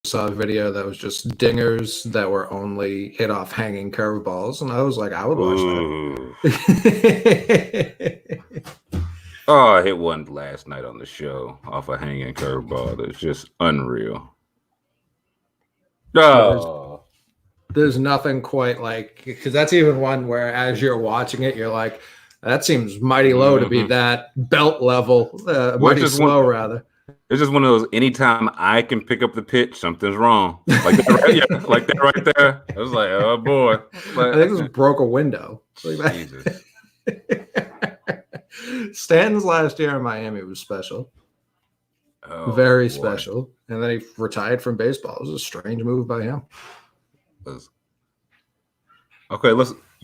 saw a video that was just dingers that were only hit off hanging curveballs, and I was like, I would watch Ooh. that. Oh, I hit one last night on the show off a hanging curveball. That's just unreal. Oh. There's nothing quite like, because that's even one where as you're watching it, you're like, that seems mighty low to be that belt level, mighty slow rather. It's just one of those, anytime I can pick up the pitch, something's wrong. Like that, right, yeah, like that right there. I was like, oh boy. Like, I think this broke a window. Like Jesus. Stanton's last year in Miami was special. Oh, very special. And then he retired from baseball. It was a strange move by him. Okay,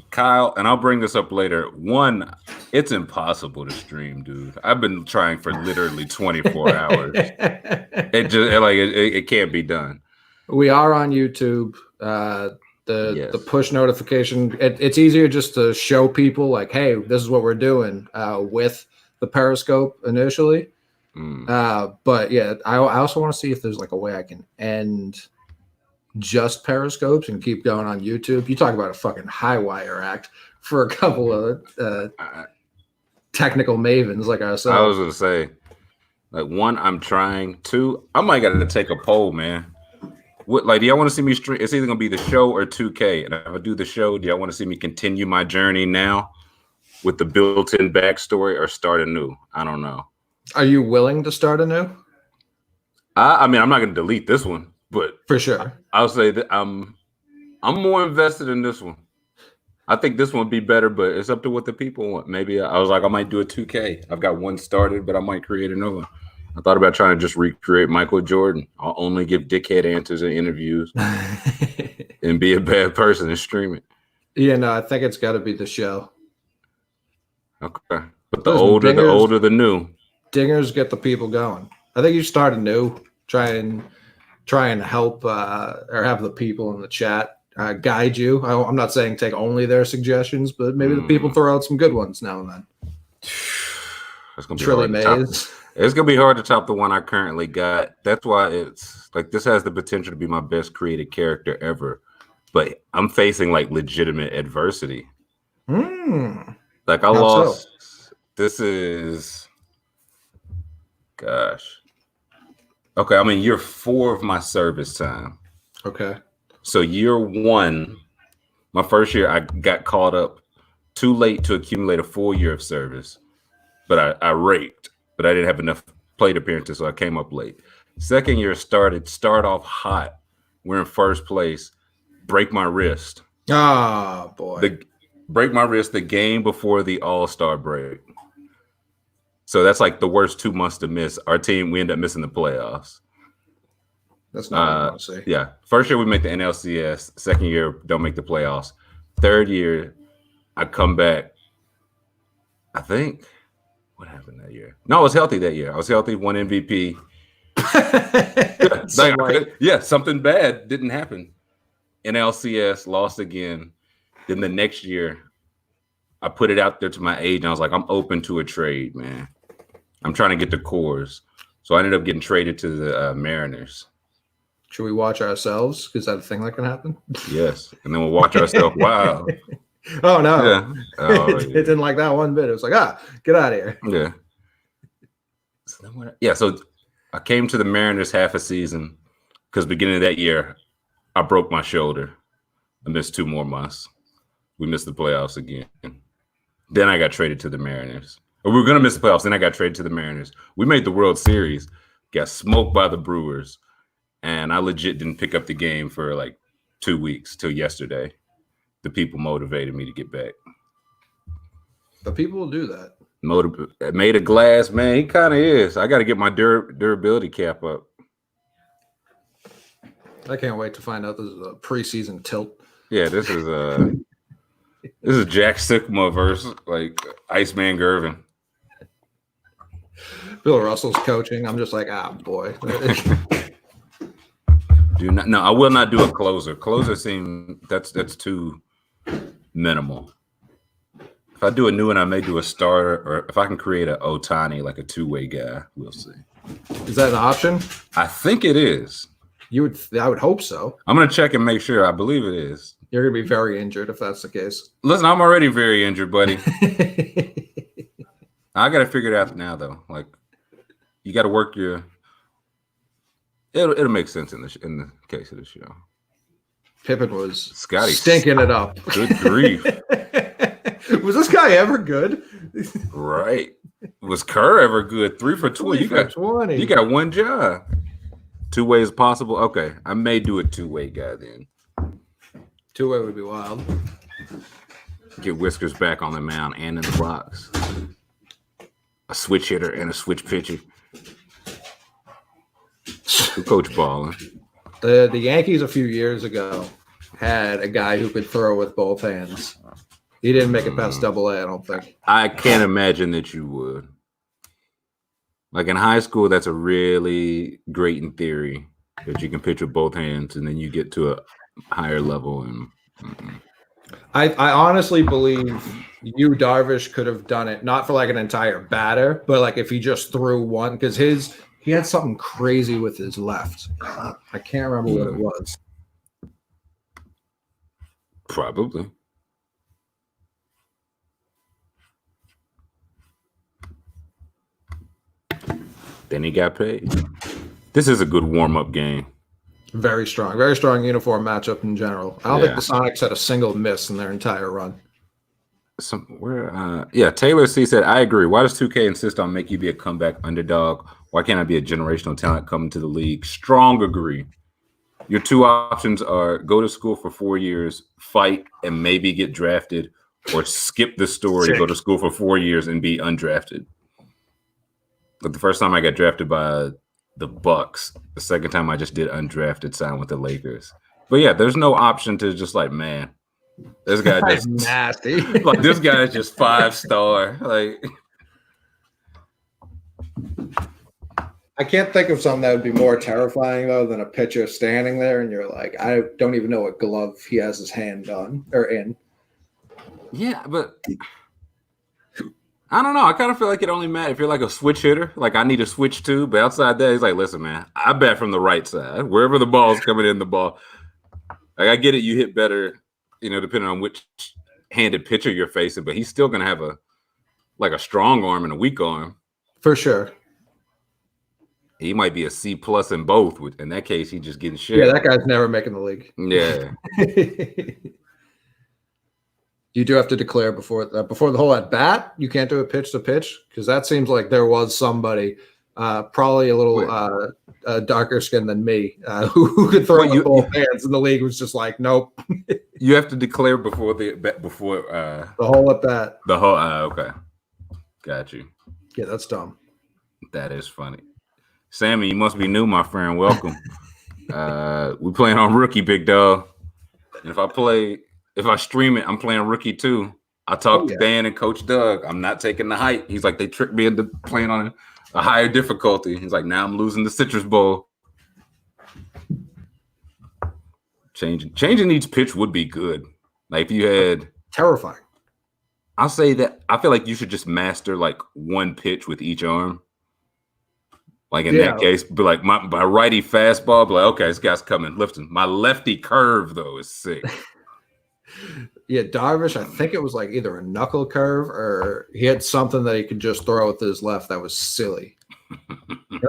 Kyle, and I'll bring this up later. One, it's impossible to stream, dude. I've been trying for literally 24 hours. It can't be done. We are on YouTube. The push notification. It's easier just to show people like, hey, this is what we're doing with the Periscope initially. But yeah, I also want to see if there's like a way I can end just Periscopes and keep going on YouTube. You talk about a fucking high wire act for a couple of technical mavens like ourselves. I was gonna say, like, one, I'm trying. Two, I might gotta take a poll, man. What, like, do y'all want to see me stream? It's either gonna be the show or 2K. And if I do the show, do y'all want to see me continue my journey now with the built-in backstory or start anew? I don't know. Are you willing to start anew? I mean, I'm not gonna delete this one. But for sure, I'll say that I'm more invested in this one. I think this one would be better, but it's up to what the people want. Maybe I was like, I might do a 2K. I've got one started, but I might create another one. I thought about trying to just recreate Michael Jordan. I'll only give dickhead answers in interviews and be a bad person and stream it. Yeah, no, I think it's got to be the show. Okay, but the older the new. Dingers get the people going. I think you start anew. Try and help or have the people in the chat guide you. I'm not saying take only their suggestions, but maybe the people throw out some good ones now and then. It's gonna be hard to top. It's gonna be hard to top the one I currently got. That's why it's like this has the potential to be my best created character ever, but I'm facing like legitimate adversity. Like I lost. So? This is, gosh. Okay, I'm in year 4 of my service time. Okay. So year 1, my first year, I got caught up too late to accumulate a full year of service. But I raked, but I didn't have enough plate appearances, so I came up late. Second year start off hot. We're in first place. Break my wrist. Oh, boy. Break my wrist the game before the All-Star break. So that's like the worst 2 months to miss. Our team, we end up missing the playoffs. That's not what I want to say. Yeah. First year, we make the NLCS. Second year, don't make the playoffs. Third year, I come back. I think, what happened that year? No, I was healthy that year. I was healthy, won MVP. Something bad didn't happen. NLCS, lost again. Then the next year, I put it out there to my agent. I was like, I'm open to a trade, man. I'm trying to get the cores. So I ended up getting traded to the Mariners. Should we watch ourselves? Is that a thing that can happen? Yes. And then we'll watch ourselves. Wow. Oh, no. Yeah. It didn't like that one bit. It was like, get out of here. Yeah. So I came to the Mariners half a season because beginning of that year, I broke my shoulder. I missed 2 more months. We missed the playoffs again. Then I got traded to the Mariners. We were going to miss the playoffs. Then I got traded to the Mariners. We made the World Series, got smoked by the Brewers, and I legit didn't pick up the game for like 2 weeks till yesterday. The people motivated me to get back. The people will do that. Made of glass, man. He kind of is. I got to get my durability cap up. I can't wait to find out this is a preseason tilt. Yeah, this is Jack Sikma versus like Iceman Gervin. Bill Russell's coaching. I'm just like, boy. I will not do a closer. Closer seem that's too minimal. If I do a new one, I may do a starter, or if I can create a Ohtani, like a 2-way guy, we'll see. Is that an option? I think it is. I would hope so. I'm gonna check and make sure. I believe it is. You're gonna be very injured if that's the case. Listen, I'm already very injured, buddy. I gotta figure it out now, though. Like, you got to work your. It'll make sense in the case of the show. Pippen was Scotty stinking it up. Good grief! Was this guy ever good? Right. Was Kerr ever good? 3 for 20. You got one job. 2 ways possible. Okay, I may do a 2-way guy then. 2-way would be wild. Get Whiskers back on the mound and in the box. A switch hitter and a switch pitcher. Who coach balling? The Yankees a few years ago had a guy who could throw with both hands. He didn't make it past Double-A, I don't think. I can't imagine that you would. Like in high school, that's a really great in theory that you can pitch with both hands, and then you get to a higher level. And I honestly believe Yu Darvish could have done it, not for like an entire batter, but like if he just threw one, because he had something crazy with his left. I can't remember what it was. Probably. Then he got paid. This is a good warm-up game. Very strong uniform matchup in general. I don't think the Sonics had a single miss in their entire run. Taylor C said, I agree. Why does 2K insist on make you be a comeback underdog? Why can't I be a generational talent coming to the league? Strong agree. Your 2 options are go to school for 4 years, fight, and maybe get drafted, or skip the story, go to school for 4 years and be undrafted. But the first time I got drafted by the Bucks, the second time I just did undrafted, sign with the Lakers. But yeah, there's no option to just like, man, this guy just nasty. Like this guy is just 5-star. Like, I can't think of something that would be more terrifying though than a pitcher standing there and you're like, I don't even know what glove he has his hand on or in. Yeah, but I don't know. I kind of feel like it only matters if you're like a switch hitter. Like I need a switch too, but outside that, he's like, listen, man, I bat from the right side. Wherever the ball's coming in, the ball. Like I get it, you hit better, depending on which handed pitcher you're facing, but he's still gonna have a strong arm and a weak arm. For sure. He might be a C+ in both. In that case, he's just getting shit. Yeah, that guy's never making the league. Yeah. You do have to declare before the whole at bat. You can't do a pitch to pitch because that seems like there was somebody, probably a little darker skin than me, who could throw with both hands, and the league was just like, nope. You have to declare before the whole at bat. The whole okay, got you. Yeah, that's dumb. That is funny. Sammy, you must be new, my friend. Welcome. We playing on rookie, big dog. And if I stream it, I'm playing rookie too. I talked to Dan and Coach Doug. I'm not taking the height. He's like, they tricked me into playing on a higher difficulty. He's like, now I'm losing the Citrus Bowl. Changing each pitch would be good. Like if you had terrifying. I'll say that I feel like you should just master like one pitch with each arm. Like in that case, but like my righty fastball, but like, okay, this guy's coming, lifting. My lefty curve though is sick. Yeah, Darvish, I think it was like either a knuckle curve or he had something that he could just throw with his left that was silly.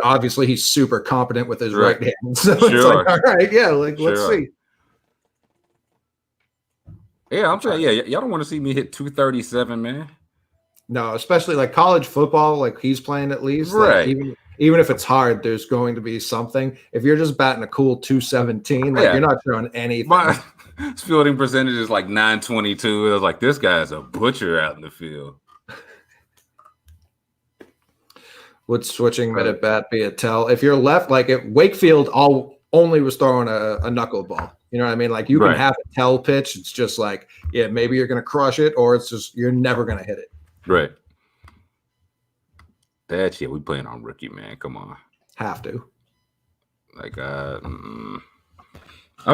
Obviously, he's super competent with his right hand. So it's like, all right, let's see. Yeah, I'm saying, y'all don't want to see me hit 237, man. No, especially like college football, like he's playing at least. Right. Like even if it's hard, there's going to be something. If you're just batting a cool 217, like you're not throwing anything. His fielding percentage is like 922. It was like, this guy's a butcher out in the field. Would switching mid at bat be a tell? If you're left, like at Wakefield, only was throwing a knuckleball. You know what I mean? Like you can have a tell pitch. It's just like, maybe you're going to crush it, or it's just you're never going to hit it. Right. That's we playing on rookie, man. Come on. Have to. Like, I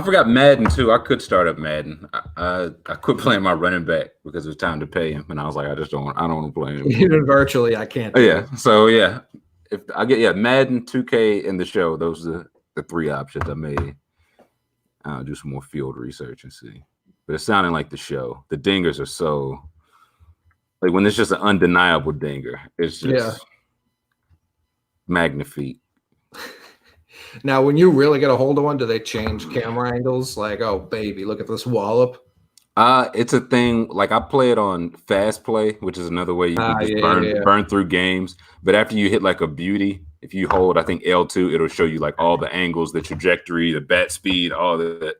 forgot Madden too. I could start up Madden. I quit playing my running back because it was time to pay him, and I was like, I don't want to play him. Even virtually, I can't. So if I get Madden, 2K, and the show, those are the 3 options. I may do some more field research and see. But it's sounding like the show. The dingers are so like when it's just an undeniable dinger. It's just magnifique. Now, when you really get a hold of one, do they change camera angles? Like, oh baby, look at this wallop. It's a thing. Like I play it on fast play, which is another way you can just burn through games. But after you hit like a beauty, if you hold, I think L2, it'll show you like all the angles, the trajectory, the bat speed, all that.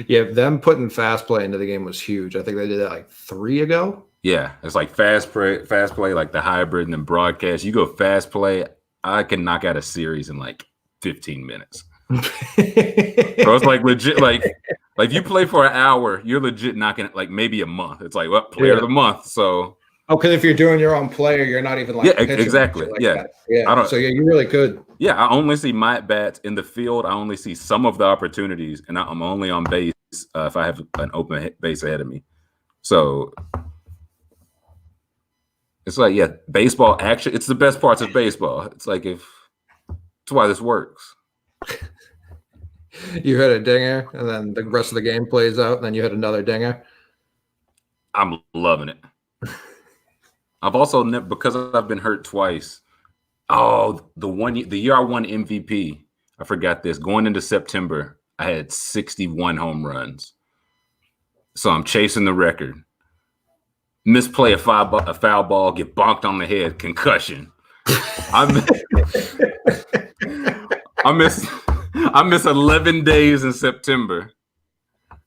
Yeah, them putting fast play into the game was huge. I think they did that like 3 ago. Yeah, it's like fast play, like the hybrid and then broadcast. You go fast play, I can knock out a series in like 15 minutes. So it's like legit, like if you play for an hour, you're legit knocking it like maybe a month. It's like player of the month. So because if you're doing your own player, you're not even like exactly. Like yeah. So you really could. Yeah, I only see my at bats in the field. I only see some of the opportunities, and I'm only on base if I have an open base ahead of me. So it's like, baseball action. It's the best parts of baseball. It's like that's why this works. You hit a dinger, and then the rest of the game plays out, and then you hit another dinger. I'm loving it. I've also because I've been hurt twice. Oh, the year I won MVP, I forgot this. Going into September, I had 61 home runs. So I'm chasing the record. Misplay a foul ball, get bonked on the head, concussion. I miss 11 days in September.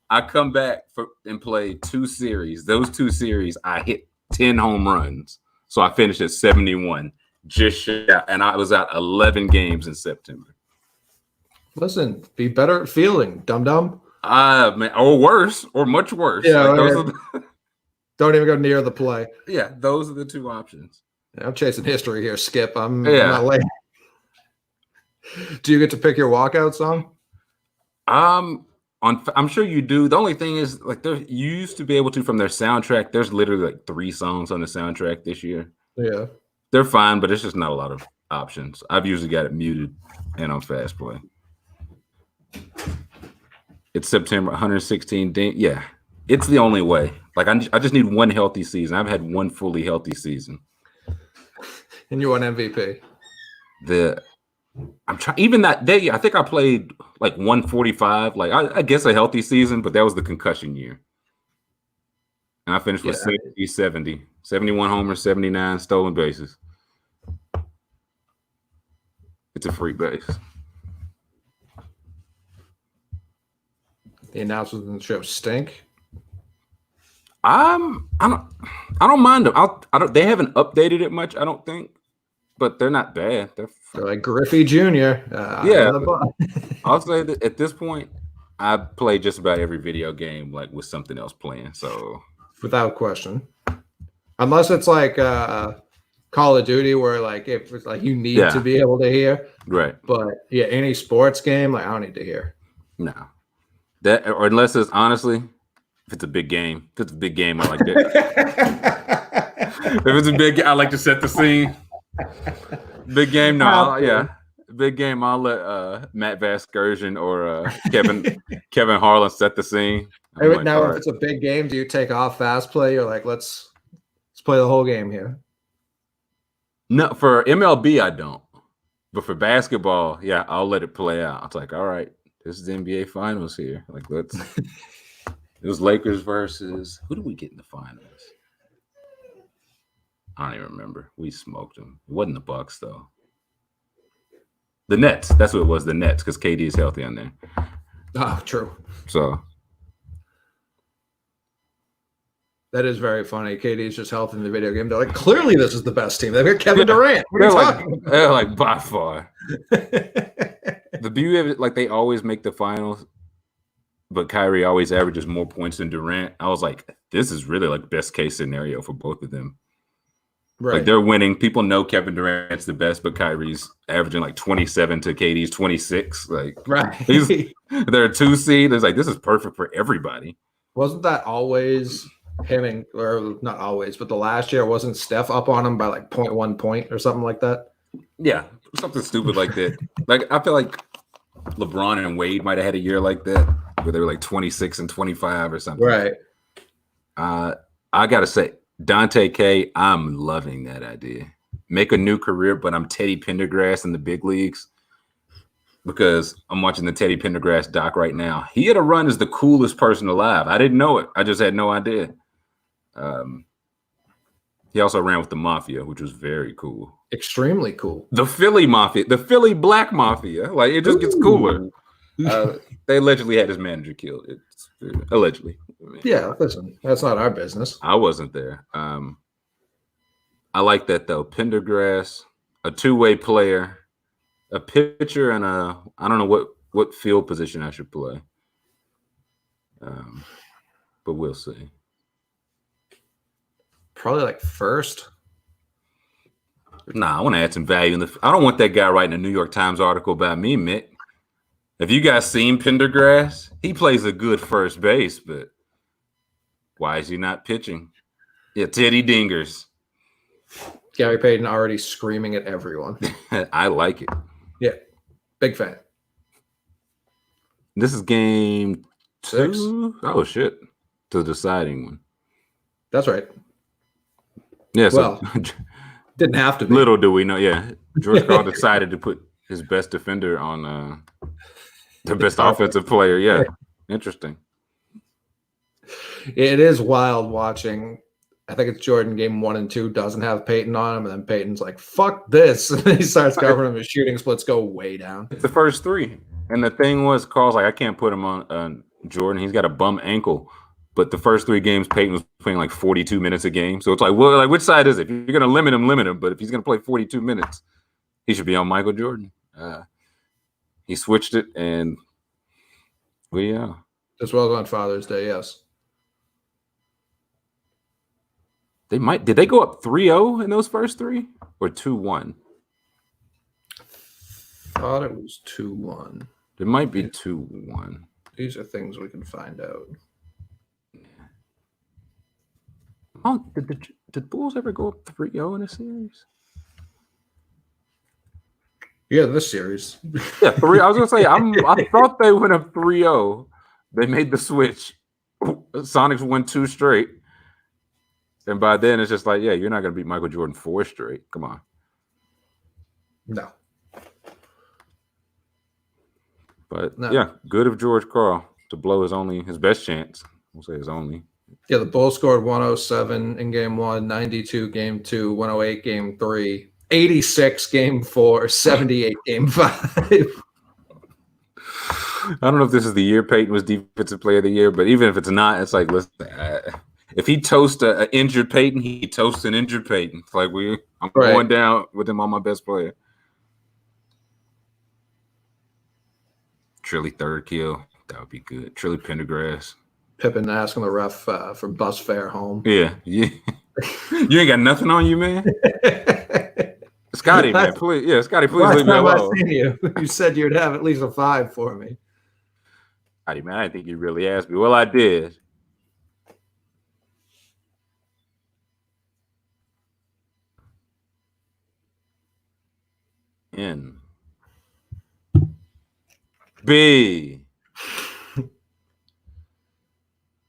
I come back and play 2 series. Those 2 series, I hit 10 home runs. So I finished at 71. Just shot, and I was out 11 games in September. Listen, be better at fielding, dum-dum. Or worse, or much worse. Yeah, don't even go near the play. Yeah, those are the 2 options. I'm chasing history here, Skip. I'm not late. Do you get to pick your walkout song? I'm sure you do. The only thing is, like, you used to be able to from their soundtrack. There's literally like 3 songs on the soundtrack this year. Yeah. They're fine, but it's just not a lot of options. I've usually got it muted and on fast play. It's September, 116. Yeah, it's the only way. Like I just need 1 healthy season. I've had 1 fully healthy season. And you won MVP. I'm trying. Even that day, I think I played like 145. Like I guess a healthy season, but that was the concussion year. And I finished with 70, 71 homers, 79 stolen bases. It's a free base. The announcements in the show stink. I don't mind them. They haven't updated it much, I don't think, but they're not bad. They're like Griffey Jr. I'll say that at this point, I play just about every video game like with something else playing. So without question, unless it's like Call of Duty, where like if it's like you need to be able to hear, right? But yeah, any sports game, like I don't need to hear. No, that or unless it's honestly, if it's a big game, I like that. If it's a big, I like to set the scene. Big game, big game. I'll let Matt Vasgersian or Kevin Harlan set the scene. If it's a big game, do you take off fast play? You're like, let's play the whole game here. No, for MLB, I don't. But for basketball, I'll let it play out. It's like, all right, this is the NBA Finals here. Like, let's. It was Lakers versus who did we get in the finals? I don't even remember. We smoked them. It wasn't the Bucks though. The Nets. That's what it was. The Nets, because KD is healthy on there. Oh, true. So that is very funny. KD is just healthy in the video game. They're like, clearly this is the best team. They've got Kevin Durant. What are you talking about? They're like by far. The beauty of it, like they always make the finals, but Kyrie always averages more points than Durant. I was like, this is really like best case scenario for both of them. Right. Like they're winning. People know Kevin Durant's the best, but Kyrie's averaging like 27 to KD's 26. Like, right. They're a 2 seed. It's like, this is perfect for everybody. Wasn't that always him, or not always, but the last year wasn't Steph up on him by like 0.1 point or something like that? Yeah. something stupid like that. Like I feel like LeBron and Wade might have had a year like that where they were like 26 and 25 or something. Right. I gotta say, Dante K, I'm loving that idea. Make a new career, but I'm Teddy Pendergrass in the big leagues because I'm watching the Teddy Pendergrass doc right now. He had a run as the coolest person alive. I didn't know it. I just had no idea. He also ran with the Mafia, which was very cool. Extremely cool. The Philly Mafia, the Philly Black Mafia. Like, it just gets cooler. They allegedly had his manager killed. It's allegedly. Yeah, listen, that's not our business. I wasn't there. I like that, though. Pendergrass, a two-way player, a pitcher, and I don't know what field position I should play. But we'll see. Probably like first. Nah, I want to add some value. I don't want that guy writing a New York Times article about me, Mick. Have you guys seen Pendergrass? He plays a good first base, but why is he not pitching? Yeah, Teddy Dingers. Gary Payton already screaming at everyone. I like it. Yeah, big fan. This is game 6. 2? Oh, shit. The deciding one. That's right. Yeah, so didn't have to be. Little do we know. Yeah, George Karl decided to put his best defender on the best offensive player. Yeah, interesting. It is wild watching. I think it's Jordan game 1 and 2 doesn't have Peyton on him, and then Peyton's like, "Fuck this!" And then he starts covering him. His shooting splits go way down. It's the first 3, and the thing was, Carl's like, "I can't put him on Jordan. He's got a bum ankle." But the first 3 games, Peyton was playing like 42 minutes a game. So it's like, well, like which side is it? If you're going to limit him. But if he's going to play 42 minutes, he should be on Michael Jordan. He switched it, and as well as on Father's Day, yes. Did they go up 3-0 in those first 3 or 2-1? Thought it was 2-1. It might be 2-1. These are things we can find out. Oh, did Bulls ever go up 3-0 in a series? Yeah, this series. Yeah, 3. I was gonna say I thought they went up 3-0. They made the switch. Sonics won 2 straight. And by then it's just like, yeah, you're not gonna beat Michael Jordan 4 straight. Come on. No. But yeah, good of George Karl to blow his best chance. We'll say his only. Yeah, the Bulls scored 107 in game 1, 92 game 2, 108 game 3, 86 game 4, 78 game 5. I don't know if this is the year Peyton was Defensive Player of the Year, but even if it's not, it's like, listen, if he toasts an injured Peyton, he toasts an injured Peyton. It's like I'm going down with him on my best player. Trilly 3rd kill. That would be good. Trilly Pendergrass. Pippen asking the ref for bus fare home. Yeah. You ain't got nothing on you, man. Scotty, man, please. Yeah, Scotty, please leave me alone. You said you'd have at least a 5 for me. Scotty, man, I didn't think you really asked me. Well, I did. N. B.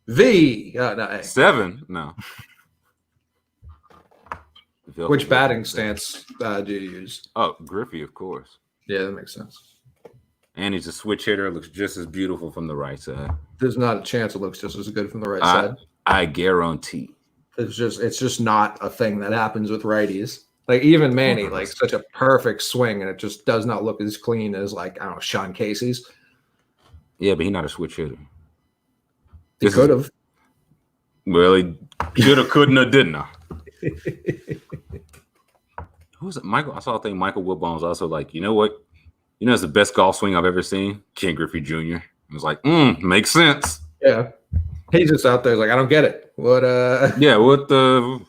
V. No, 7? No. Which batting stance do you use? Oh, Griffey, of course. Yeah, that makes sense. And he's a switch hitter. Looks just as beautiful from the right side. There's not a chance it looks just as good from the right side. I guarantee. It's just not a thing that happens with righties. Like even Manny, like such a perfect swing, and it just does not look as clean as like I don't know Sean Casey's. Yeah, but he's not a switch hitter. He could have. Well, he should have, couldn't have, didn't have. Who's it? Michael? I saw a thing. Michael Wilbon was also like, you know what? You know, it's the best golf swing I've ever seen. Ken Griffey Jr. I was like, makes sense. Yeah, he's just out there like, I don't get it. What? Yeah, what the?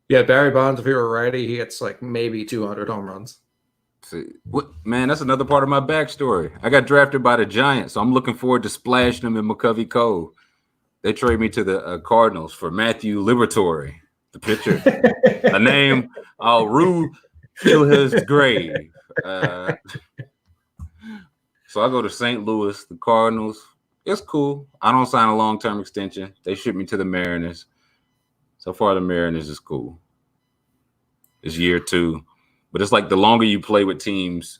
Yeah, Barry Bonds. If he were righty, he gets like maybe 200 home runs. See, what, man, that's another part of my backstory. I got drafted by the Giants, so I'm looking forward to splashing them in McCovey Cove. They trade me to the Cardinals for Matthew Liberatore. The pitcher. A name I'll rue till his grave. So I go to St. Louis, the Cardinals. It's cool. I don't sign a long-term extension. They ship me to the Mariners. So far, the Mariners is cool. It's year 2. But it's like the longer you play with teams,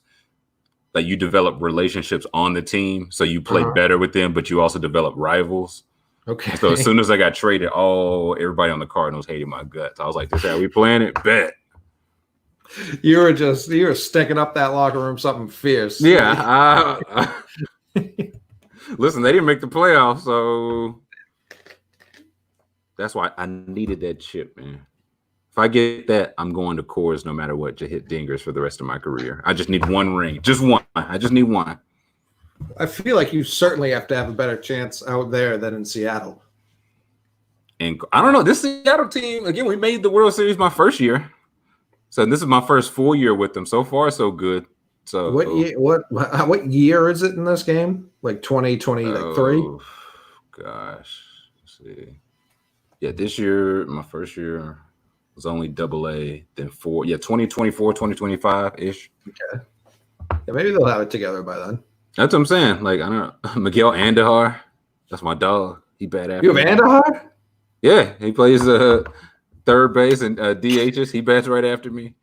like you develop relationships on the team. So you play better with them, but you also develop rivals. Okay. So as soon as I got traded, everybody on the Cardinals hated my guts. I was like, this is how we playing it? Bet. You were sticking up that locker room something fierce. Yeah. Listen, they didn't make the playoffs, so that's why I needed that chip, man. If I get that, I'm going to Coors no matter what to hit dingers for the rest of my career. I just need one ring. Just one. I just need one. I feel like you certainly have to have a better chance out there than in Seattle. And I don't know. This Seattle team, again, we made the World Series my first year. So this is my first full year with them. So far, so good. So what year is it in this game? Like 2023? Oh, gosh. Let's see. Yeah, this year, my first year was only AA, then 4. Yeah, 2024, 2025-ish. Okay. Yeah, maybe they'll have it together by then. That's what I'm saying. Like, I don't know. Miguel Andujar. That's my dog. He bad after You have Andujar? Yeah, he plays third base and DHs. He bats right after me.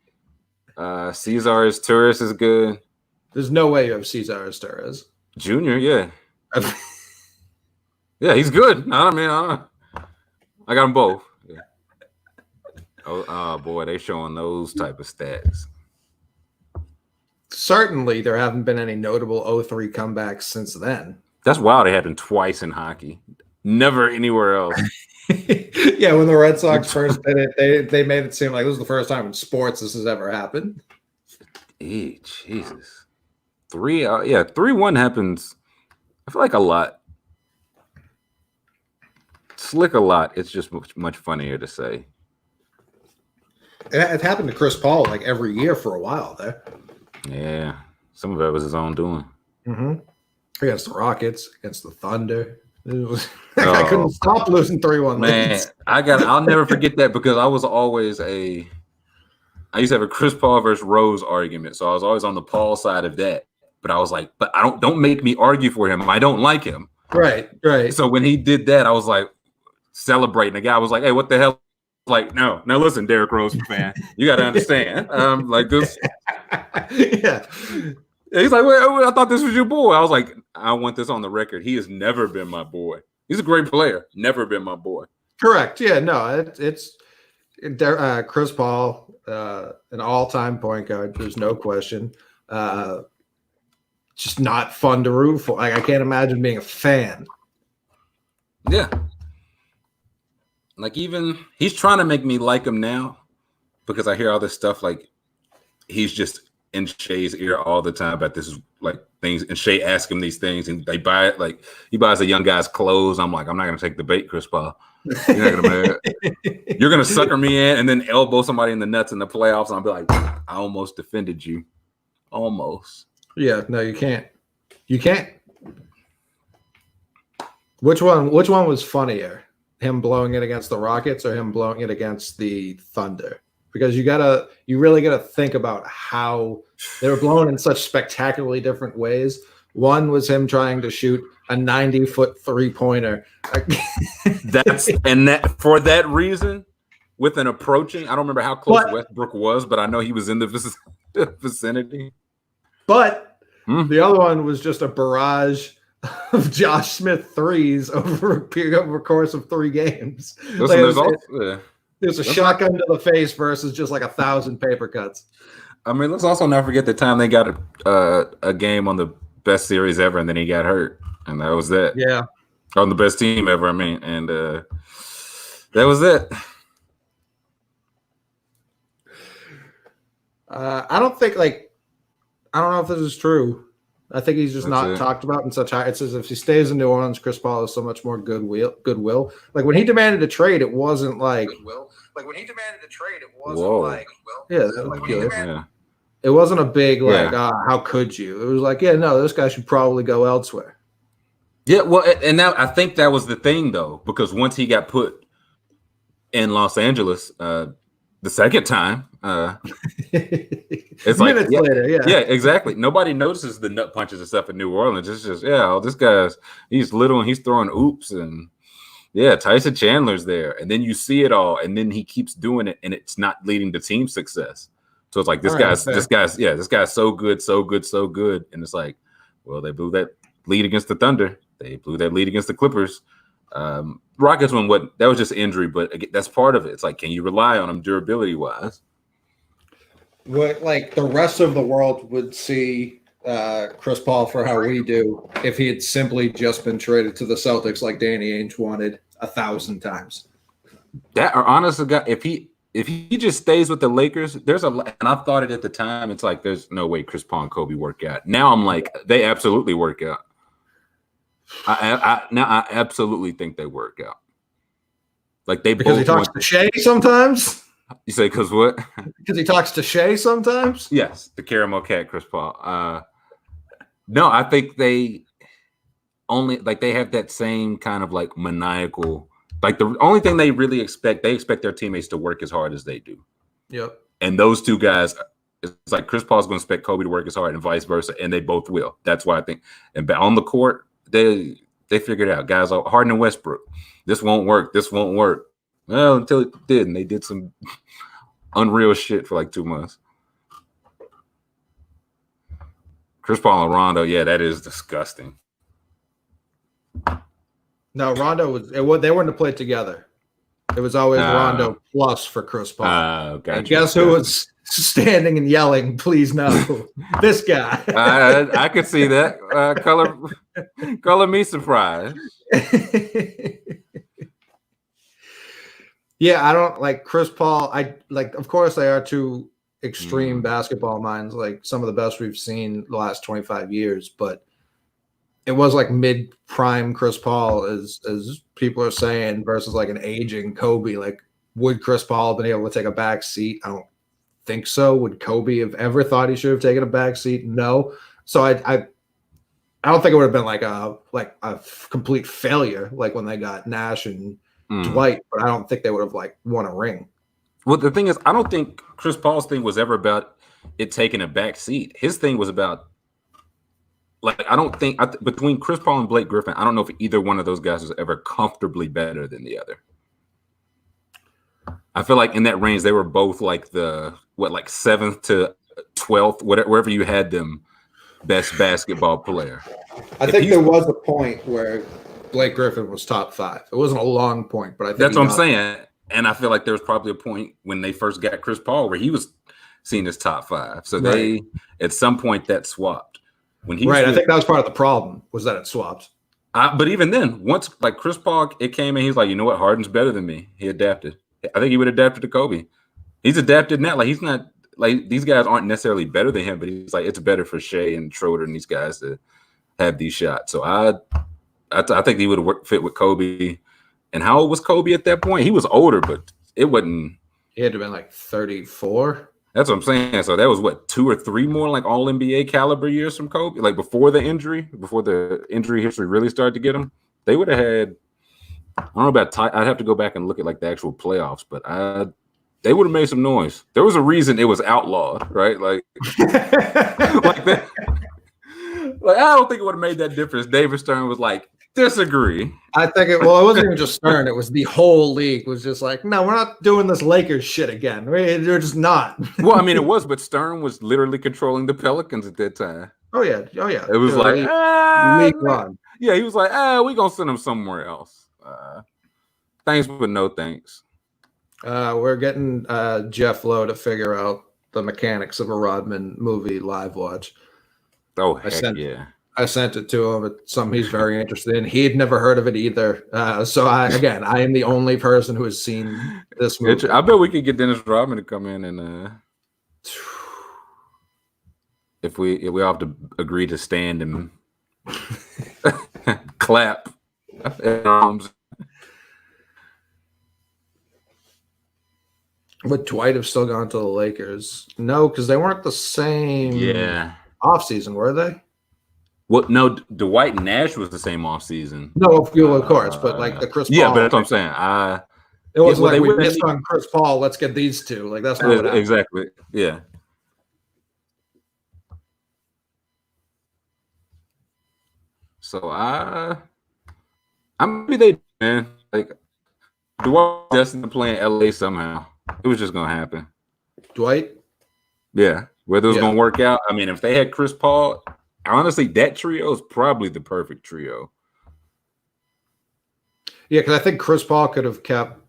Cesar Torres is good. There's no way you have Cesar Torres. Junior, yeah. Yeah, he's good. I got them both. Yeah. Oh, boy, they showing those type of stats. Certainly, there haven't been any notable 0-3 comebacks since then. That's wild. They happened twice in hockey. Never anywhere else. Yeah, when the Red Sox first did it, they made it seem like this was the first time in sports this has ever happened. Hey, Jesus. 3-1 happens. I feel like a lot. Slick a lot. It's just much funnier to say. It happened to Chris Paul like every year for a while there. Yeah, some of it was his own doing. Mm-hmm. Against the Rockets, against the Thunder. I couldn't stop losing 3-1 leads. Man, I'll never forget that because I was always I used to have a Chris Paul versus Rose argument, so I was always on the Paul side of that. But I was like, but don't make me argue for him. I don't like him. Right. So when he did that, I was like celebrating. The guy was like, hey, what the hell? Like, no, now listen, Derrick Rose fan, you got to understand. Like this. Yeah. He's like, wait, I thought this was your boy. I was like, I want this on the record. He has never been my boy. He's a great player. Never been my boy. Correct. Yeah, no, it's Chris Paul, an all-time point guard. There's no question. Just not fun to root for. Like, I can't imagine being a fan. Yeah. Like, even he's trying to make me like him now because I hear all this stuff like he's just in Shay's ear all the time about this like things, and Shay asks him these things, and they buy it. Like he buys a young guy's clothes. I'm like, I'm not gonna take the bait, Chris Paul. You're gonna sucker me in and then elbow somebody in the nuts in the playoffs, and I'll be like, I almost defended you, almost. Yeah, no, you can't. You can't. Which one was funnier? Him blowing it against the Rockets or him blowing it against the Thunder? Because you really gotta think about how they were blown in such spectacularly different ways. One was him trying to shoot a 90-foot 3-pointer. That for that reason, with an approaching, I don't remember how close Westbrook was, but I know he was in the vicinity. But the other one was just a barrage of Josh Smith threes over a course of 3 games. Listen, there's a shotgun to the face versus just like 1,000 paper cuts. I mean, let's also not forget the time they got a game on the best series ever, and then he got hurt, and that was that. Yeah, on the best team ever. I mean, and that was it. I don't know if this is true. I think he's just not talked about in such high. It's as if he stays in New Orleans, Chris Paul has so much more goodwill. Like when he demanded a trade, it wasn't like it wasn't a big how could you? It was like, yeah, no, this guy should probably go elsewhere. Yeah, well, and now I think that was the thing though, because once he got put in Los Angeles the second time. It's minutes later, yeah, exactly. Nobody notices the nut punches and stuff in New Orleans. It's just this guy's he's little and he's throwing oops and Tyson Chandler's there, and then you see it all, and then he keeps doing it, and it's not leading to team success. So it's like this guy's so good, and it's like, well, they blew that lead against the Thunder, they blew that lead against the Clippers. Rockets won that was just injury, but again, that's part of it. It's like, can you rely on him durability wise? What like the rest of the world would see Chris Paul for how we do if he had simply just been traded to the Celtics like Danny Ainge wanted 1,000 times. That or honestly, if he just stays with the Lakers, and I thought it at the time. It's like there's no way Chris Paul and Kobe work out. Now I'm like they absolutely work out. I absolutely think they work out. Like they because he talks to Shea sometimes. You say because what? Because he talks to Shea sometimes. Yes, the caramel cat, Chris Paul. No, I think they only they have that same kind of like maniacal. Like the only thing they really expect their teammates to work as hard as they do. Yep. And those two guys, it's like Chris Paul's going to expect Kobe to work as hard and vice versa, and they both will. That's why I think. And on the court, they figured it out. Guys like Harden and Westbrook, this won't work. Well, until it did, and they did some unreal shit for like 2 months. Chris Paul and Rondo, that is disgusting. No, Rondo they weren't to play together. It was always Rondo plus for Chris Paul. Gotcha. And guess who was standing and yelling, please no? This guy. I could see that. Color me surprised. Yeah, I don't like Chris Paul. Of course, they are two extreme basketball minds, like some of the best we've seen the last 25 years. But it was like mid-prime Chris Paul, as people are saying, versus like an aging Kobe. Like, would Chris Paul have been able to take a back seat? I don't think so. Would Kobe have ever thought he should have taken a back seat? No. So I don't think it would have been like a complete failure, like when they got Nash and Dwight, but I don't think they would have like won a ring. Well, the thing is, I don't think Chris Paul's thing was ever about it taking a back seat. His thing was about I don't think between Chris Paul and Blake Griffin, I don't know if either one of those guys was ever comfortably better than the other. I feel like in that range, they were both like the 7th to 12th, wherever you had them, best basketball player. I think there was a point where Blake Griffin was top 5. It wasn't a long point, but I think that's what I'm saying. And I feel like there was probably a point when they first got Chris Paul where he was seen as top 5. So they at some point that swapped. When he I think that was part of the problem was that it swapped. But even then, once like Chris Paul, it came in, he's like, you know what, Harden's better than me. He adapted. I think he would adapt to Kobe. He's adapted now. Like he's not like these guys aren't necessarily better than him, but he's like it's better for Shea and Schroeder and these guys to have these shots. So I think he would have fit with Kobe. And how old was Kobe at that point? He was older, but it wasn't. He had to have been like 34. That's what I'm saying. So that was 2 or 3 more like all NBA caliber years from Kobe, like before the injury history really started to get him. They would have had. I don't know about. I'd have to go back and look at like the actual playoffs, but they would have made some noise. There was a reason it was outlawed, right? Like, like that. Like I don't think it would have made that difference. David Stern was like, disagree. I think it wasn't even just Stern. It was the whole league was just like, no, we're not doing this Lakers shit again. We're just not. Well, I mean, it was, but Stern was literally controlling the Pelicans at that time. Oh yeah. It was like, league run. Yeah, he was like, we're gonna send him somewhere else. Thanks, but no thanks. We're getting Jeff Lowe to figure out the mechanics of a Rodman movie live watch. Oh, heck yeah. I sent it to him. It's something he's very interested in. He'd never heard of it either. So I am the only person who has seen this movie. I bet we could get Dennis Rodman to come in and if we all have to agree to stand and clap. Would Dwight have still gone to the Lakers? No, because they weren't the same offseason, were they? Well, no, Dwight Nash was the same offseason. No, of course, but like the Chris Paul. Yeah, but that's what I'm saying. It wasn't like we missed on Chris Paul. Let's get these two. Like that's not what happened. Exactly. Yeah. So I'm maybe they man like Dwight destined to play in LA somehow. It was just gonna happen. Dwight. Yeah, whether it was gonna work out. I mean, if they had Chris Paul, honestly, that trio is probably the perfect trio. Yeah, because I think Chris Paul could have kept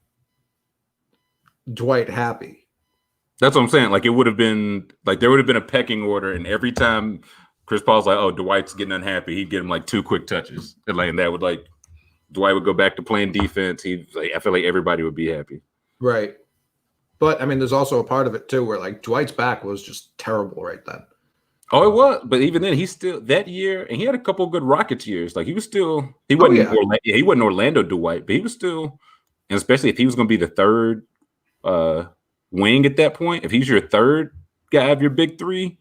Dwight happy. That's what I'm saying. Like it would have been like there would have been a pecking order, and every time Chris Paul's like, "Oh, Dwight's getting unhappy," he'd get him like 2 quick touches, and like that would like Dwight would go back to playing defense. I feel like everybody would be happy. Right. But I mean, there's also a part of it too where like Dwight's back was just terrible right then. Oh, it was, but even then, he still that year, and he had a couple of good Rockets years. Like he wasn't Orlando Dwight, but he was still, and especially if he was going to be the third wing at that point, if he's your third guy of your big three,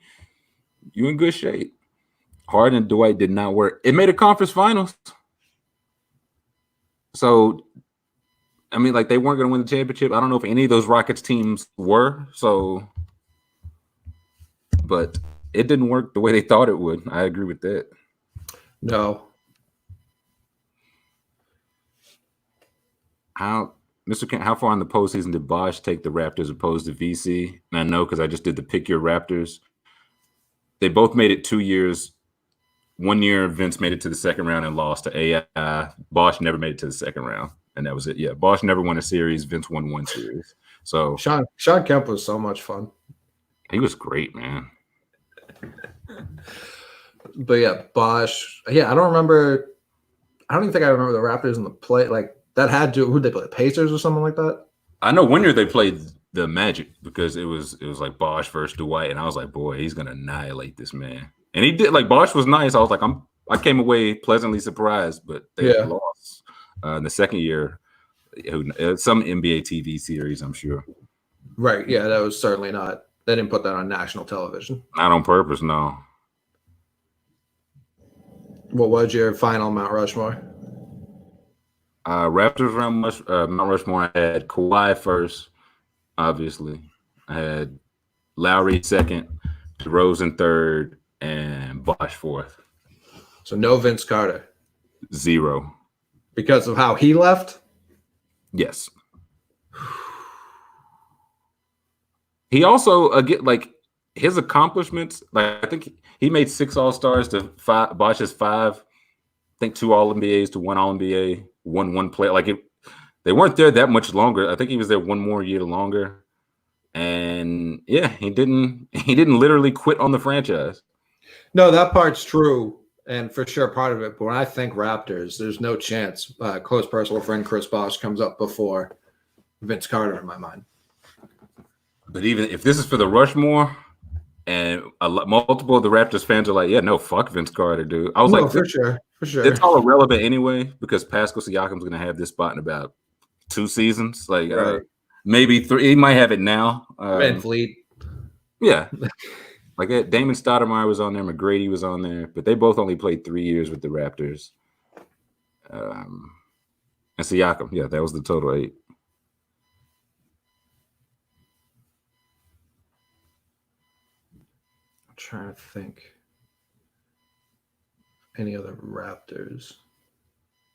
you in good shape. Harden and Dwight did not work. It made a conference finals, so. I mean, like they weren't going to win the championship. I don't know if any of those Rockets teams were. So, but it didn't work the way they thought it would. I agree with that. No. Mr. Kent, how far in the postseason did Bosch take the Raptors opposed to VC? And I know because I just did the pick your Raptors. They both made it 2 years. 1 year, Vince made it to the second round and lost to AI. Bosch never made it to the second round. And that was it. Yeah, Bosch never won a series. Vince won 1 series. So Sean Kemp was so much fun. He was great, man. But yeah, Bosch. Yeah, I don't even think I remember the Raptors in the play. Like that had to who'd they play? Pacers or something like that? I know 1 year they played the Magic because it was like Bosch versus Dwight, and I was like, boy, he's gonna annihilate this man. And he did. Like Bosch was nice. I was like, I came away pleasantly surprised, but they lost. The second year, some NBA TV series, I'm sure. Right. Yeah, that was certainly not. They didn't put that on national television. Not on purpose, no. What was your final Mount Rushmore? Raptors around Mount Rushmore. I had Kawhi first, obviously. I had Lowry second, DeRozan third, and Bosch fourth. So no Vince Carter. 0. Because of how he left? Yes. He also like his accomplishments. Like I think he made 6 All-Stars to 5. Bosch's 5. I think 2 All-NBAs to 1 All-NBA, 1 player. Like they weren't there that much longer. I think he was there 1 more year longer. And yeah, he didn't literally quit on the franchise. No, that part's true. And for sure, part of it. But when I think Raptors, there's no chance close personal friend Chris Bosh comes up before Vince Carter in my mind. But even if this is for the Rushmore, and multiple of the Raptors fans are like, "Yeah, no, fuck Vince Carter, dude." I was like, for sure. It's all irrelevant anyway because Pascal Siakam's going to have this spot in about 2 seasons, like maybe 3. He might have it now. Van Fleet, yeah. Like Damon Stoudemire was on there, McGrady was on there, but they both only played 3 years with the Raptors. And Siakam, yeah, that was the total 8. I'm trying to think any other Raptors.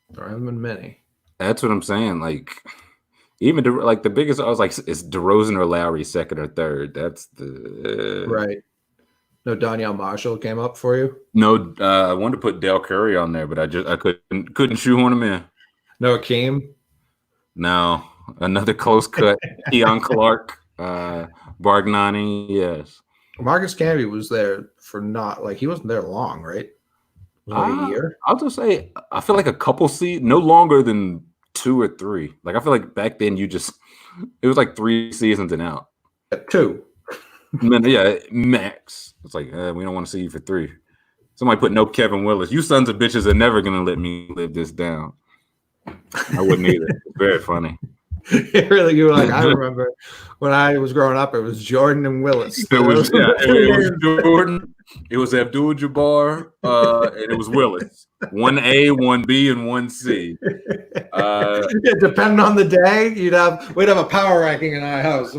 There haven't been many. That's what I'm saying. Like even like the biggest, I was like, is DeRozan or Lowry second or third? That's the right. No, Donyell Marshall came up for you. No, I wanted to put Del Curry on there, but I couldn't shoehorn him in. No, Akeem. No, another close cut. Keon Clark, Bargnani. Yes, Marcus Camby was there for he wasn't there long, right? Like a year. I'll just say I feel like a couple seasons, no longer than 2 or 3. Like I feel like back then it was like 3 seasons and out. 2. Yeah, max. It's like we don't want to see you for 3. Somebody put no Kevin Willis. You sons of bitches are never gonna let me live this down. I wouldn't either. It's very funny. Really, you were like, I remember when I was growing up, it was Jordan and Willis. It was Jordan, It was Abdul-Jabbar, and it was Willis. 1A, 1B, and 1C. Yeah, depending on the day, we'd have a power ranking in our house.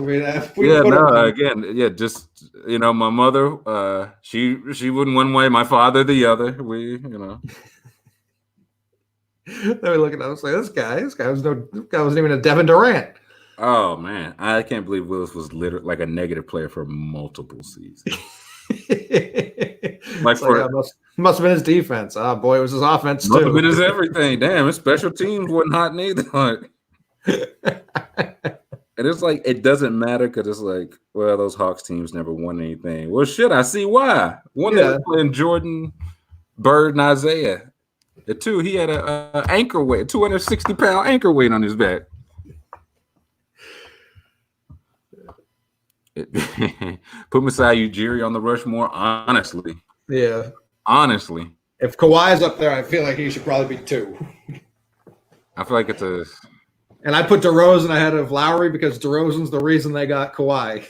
Just my mother, she wouldn't one way, my father the other. They were looking at us like this guy wasn't even a Devin Durant. Oh man, I can't believe Willis was literally like a negative player for multiple seasons. Must have been his defense. Oh boy, it was his offense too. Must have been his everything. Damn, his special teams wasn't hot neither. And it's like it doesn't matter because it's like, well, those Hawks teams never won anything. Well, shit, I see why. One they were playing Jordan, Bird, and Isaiah. The two, he had a anchor weight, 260-pound anchor weight on his back. Put Masai Ujiri on the Rushmore, honestly. Yeah. Honestly. If Kawhi's up there, I feel like he should probably be 2. I feel like it's a... And I put DeRozan ahead of Lowry because DeRozan's the reason they got Kawhi.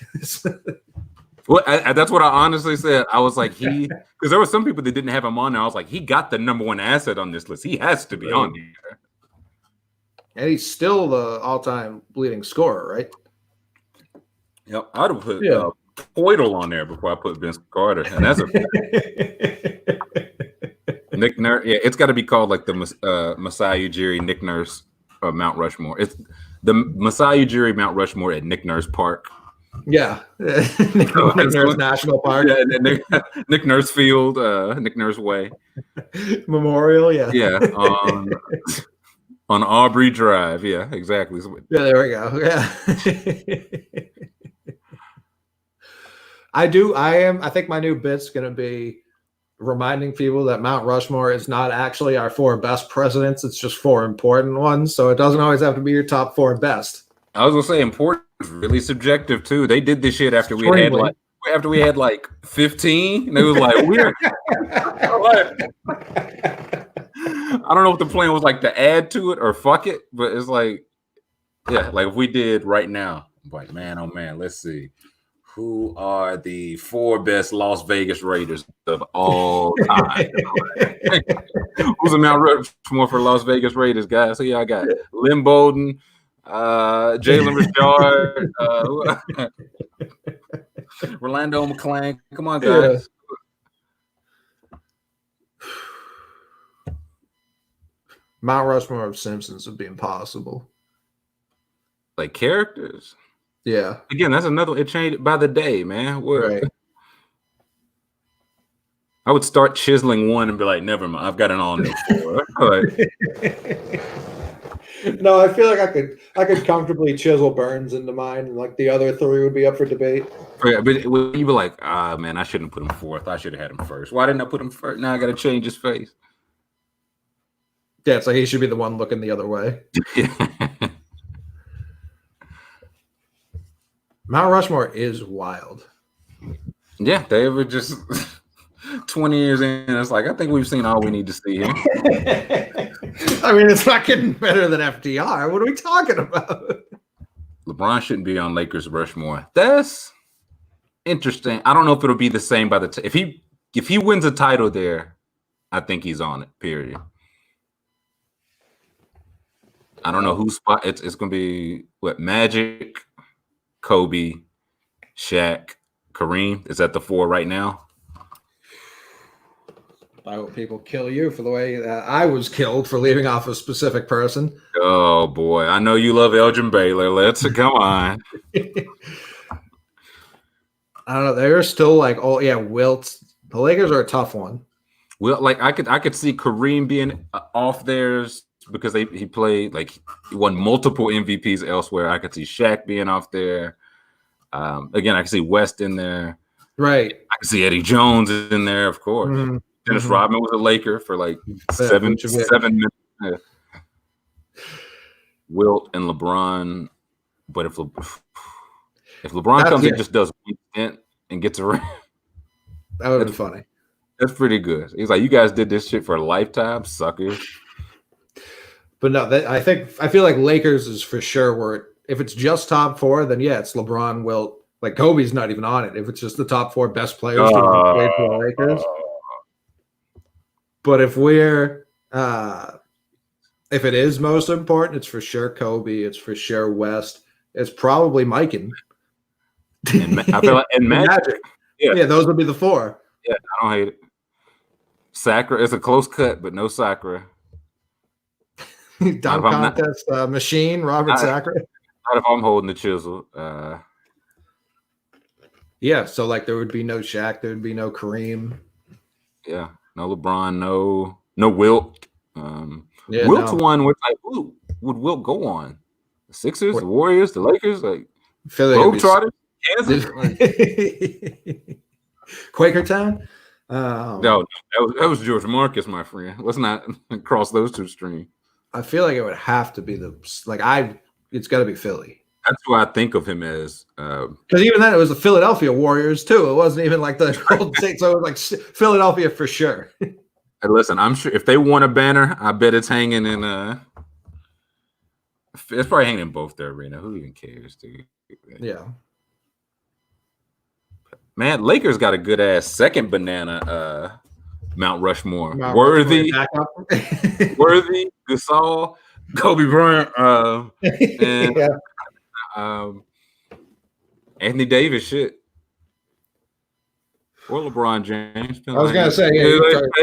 Well, that's what I honestly said. I was like, because there were some people that didn't have him on there. I was like, he got the number 1 asset on this list. He has to be on here. And he's still the all-time leading scorer, right? Yep, I'd have put Poidal on there before I put Vince Carter, and that's a Nick Nurse. Yeah, it's got to be called like the Masai Ujiri Nick Nurse Mount Rushmore. It's the Masai Ujiri Mount Rushmore at Nick Nurse Park. Yeah, Nick Nurse National Park. Yeah, Nick Nurse Field, Nick Nurse Way Memorial. Yeah, on Aubrey Drive. Yeah, exactly. Yeah, there we go. Yeah. I think my new bit's going to be reminding people that Mount Rushmore is not actually our 4 best presidents. It's just 4 important ones. So it doesn't always have to be your top 4 best. I was going to say important is really subjective too. They did this shit after we had like 15. And it was like weird. I don't know what the plan was like to add to it or fuck it, but it's like, yeah, like if we did right now, I'm like, man, oh man, let's see. Who are the 4 best Las Vegas Raiders of all time? Who's the Mount Rushmore for Las Vegas Raiders, guys? So yeah, I got Lynn Bowden, Jalen Richard, Rolando McClain. Come on, guys. Yeah. Mount Rushmore of Simpsons would be impossible. Like characters? Yeah. Again, that's another. It changed by the day, man. Right. I would start chiseling one and be like, never mind, I've got an all-new 4. No, I feel like I could comfortably chisel Burns into mine, and like the other 3 would be up for debate. Yeah, but you'd be like, man, I shouldn't put him 4th. I should have had him first. Why didn't I put him first? Now I got to change his face. Yeah, it's like he should be the one looking the other way. Mount Rushmore is wild. Yeah, they were just 20 years in. It's like, I think we've seen all we need to see here. I mean, it's not getting better than FDR. What are we talking about? LeBron shouldn't be on Lakers Rushmore. That's interesting. I don't know if it'll be the same by the time. If he wins a title there, I think he's on it, period. I don't know whose spot. It's going to be, Magic, Kobe, Shaq, Kareem. Is that the 4 right now? I hope people kill you for the way I was killed for leaving off a specific person. Oh, boy. I know you love Elgin Baylor. Let's come on. I don't know. They're still like, oh, yeah, Wilt. The Lakers are a tough one. Well, like I could see Kareem being off theirs because he played, like, he won multiple MVPs elsewhere. I could see Shaq being off there. Again, I can see West in there. Right. I can see Eddie Jones in there, of course. Mm-hmm. Dennis Rodman was a Laker for like 7 minutes. Yeah. Wilt and LeBron. But if LeBron comes in and just does one stint and gets around, that would have been funny. That's pretty good. He's like, you guys did this shit for a lifetime, suckers. But no, I feel like Lakers is for sure where if it's just top 4, then yeah, it's LeBron, Wilt, Like Kobe's not even on it. If it's just the top 4 best players to have played for the Lakers. But if it is most important, it's for sure Kobe. It's for sure West. It's probably Mikan. I feel like and Magic. Yeah, those would be the 4. Yeah, I don't hate it. Sacra, it's a close cut, but no Sacra. Dunk contest machine, Robert Sacra. Not if I'm holding the chisel. Yeah, so like there would be no Shaq, there would be no Kareem. Yeah, no LeBron, no Wilt. Wilt's one with like who would Wilt go on? The Sixers, the Warriors, the Lakers, like Globetrotters, Kansas, Quakertown. No, that was George Marcus, my friend. Let's not cross those two streams. I feel like it would have to be it's got to be Philly. That's who I think of him as. Because even then, it was the Philadelphia Warriors too. It wasn't even like the Golden State, so it was like Philadelphia for sure. Hey, listen, I'm sure if they want a banner, I bet it's hanging in. It's probably hanging in both their arena. Who even cares, dude? Yeah. Man, Lakers got a good ass second banana. Mount Rushmore, Worthy, Gasol, Kobe Bryant, and Anthony Davis. Shit, or LeBron James. I was gonna say,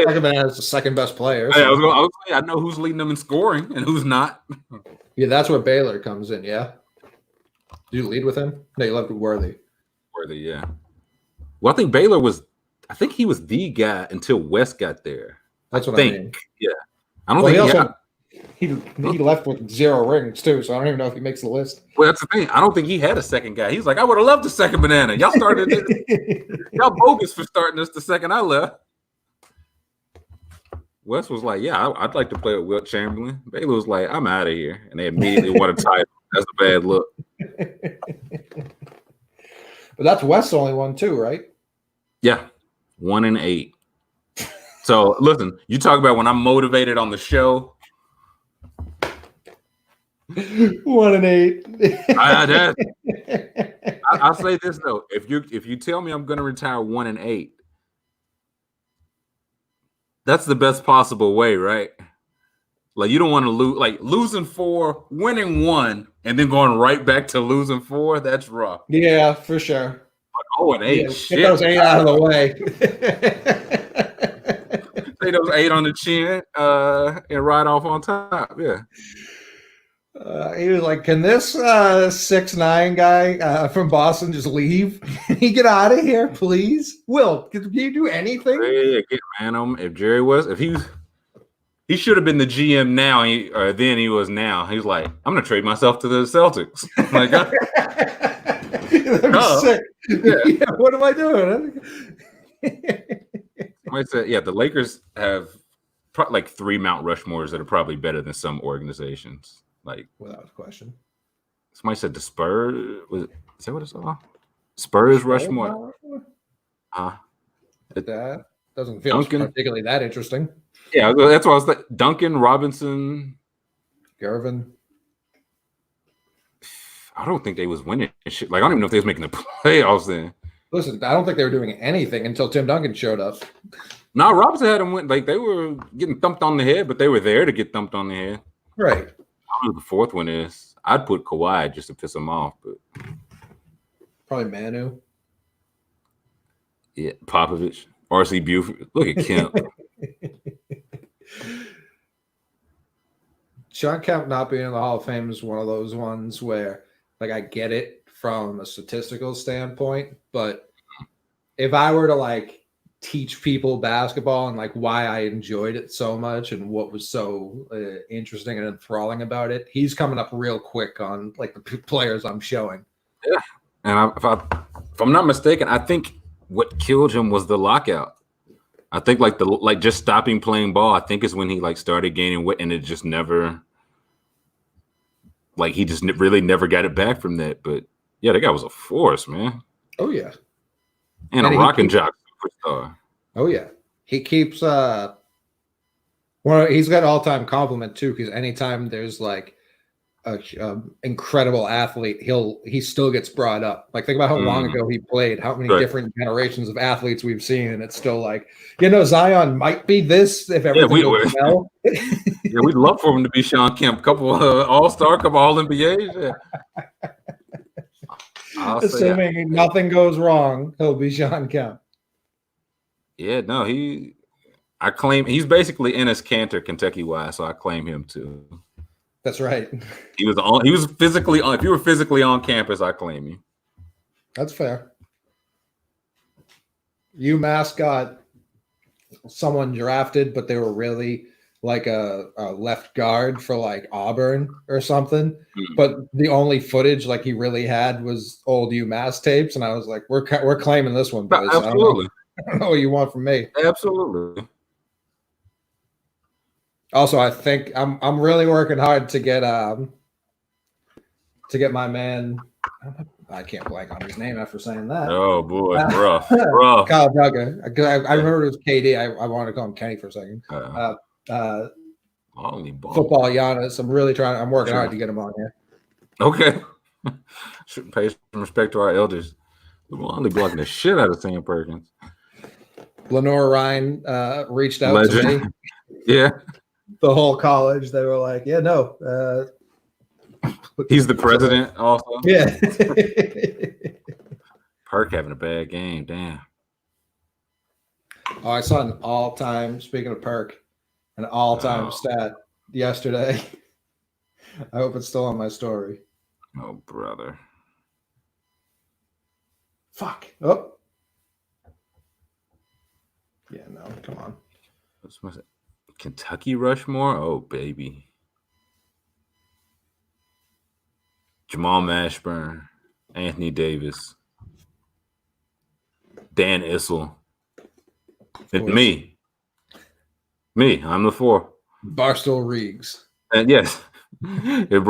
talking about as the second best player. So. I was gonna say, I know who's leading them in scoring and who's not. Yeah, that's where Baylor comes in. Yeah, do you lead with him? No, you left with Worthy. Worthy, yeah. Well, I think Baylor was. I think he was the guy until West got there. That's what I mean. Yeah, I don't think he left with 0 rings too, so I don't even know if he makes the list. Well, that's the thing. I don't think he had a second guy. He's like, I would have loved a second banana. Y'all started it. Y'all bogus for starting this the second I left. West was like, yeah, I'd like to play with Wilt Chamberlain. Baylor was like, I'm out of here, and they immediately won a title. That's a bad look. But that's West's only one too, right? Yeah, 1-8. So listen, you talk about when I'm motivated on the show. 1-8. I'll say this though: if you tell me I'm going to retire 1-8, that's the best possible way, right? Like you don't want to lose, like losing 4, winning 1, and then going right back to losing 4. That's rough. Yeah, for sure. But 0-8, shit. Get those 8 out of the way. Take those 8 on the chin and ride off on top. Yeah. He was like, "Can this 6'9" guy from Boston just leave? Can he get out of here, please? Will, can you do anything?" Yeah, man. If Jerry was, he should have been the GM now. Then he was now. He's like, I'm gonna trade myself to the Celtics. Like, sick. Yeah, what am I doing? Somebody said, yeah, the Lakers have like 3 Mount Rushmores that are probably better than some organizations. Like, without question. Somebody said the Spurs. Is that what it's all? Spurs Rushmore. That doesn't feel particularly that interesting. Yeah, that's what I was like. Duncan, Robinson, Gervin. I don't think they was winning shit. Like, I don't even know if they was making the playoffs then. Listen, I don't think they were doing anything until Tim Duncan showed up. No, Robinson had them win. Like, they were getting thumped on the head, but they were there to get thumped on the head. Right. I don't know who the 4th one is. I'd put Kawhi just to piss him off, but probably Manu. Yeah, Popovich, R.C. Buford. Look at Kemp. Sean Kemp not being in the Hall of Fame is one of those ones where, like, I get it from a statistical standpoint, but if I were to like teach people basketball and like why I enjoyed it so much and what was so interesting and enthralling about it, he's coming up real quick on like the players I'm showing. Yeah, and if I'm not mistaken, I think what killed him was the lockout. I think like just stopping playing ball, I think is when he like started gaining weight, and it just never, like, he just really never got it back from that. But yeah, that guy was a force, man. Oh yeah, and a rock and jock superstar. Oh yeah, he keeps he's got an all-time compliment too, because anytime there's like incredible athlete, he still gets brought up. Like, think about how long ago he played, how many different generations of athletes we've seen, and it's still like, Zion might be this if everything goes well. Yeah, we'd love for him to be Sean Kemp, couple All-Star, couple All-NBAs. Yeah. Assuming nothing goes wrong, he'll be Sean Kemp. Yeah, no, I claim he's basically Enes Kanter, Kentucky-wise, so I claim him too. That's right. He was physically on. If you were physically on campus, I claim you. That's fair. UMass got someone drafted, but they were really like a left guard for like Auburn or something. Mm-hmm. But the only footage like he really had was old UMass tapes, and I was like, we're claiming this one, boys. Absolutely. I don't know what you want from me. Absolutely. Also, I think I'm really working hard to get my man. I can't blank on his name after saying that. Oh boy, rough. Kyle Duggar. I remember it was KD. I wanted to call him Kenny for a second. Football Giannis. I'm working hard to get him on here. Okay. Should pay some respect to our elders. We're only blocking the shit out of Sam Perkins. Lenore Ryan reached out to me. Yeah. The whole college, they were like, yeah, no. He's the president also. Yeah. Perk having a bad game. Damn. Oh, I saw an all-time, speaking of Perk, an all-time stat yesterday. I hope it's still on my story. Oh, brother. Fuck. Oh. Yeah, no, come on. What's it? Kentucky Rushmore? Oh, baby. Jamal Mashburn, Anthony Davis, Dan Issel, and me. I'm the 4. Barstool Reegs. And yes, at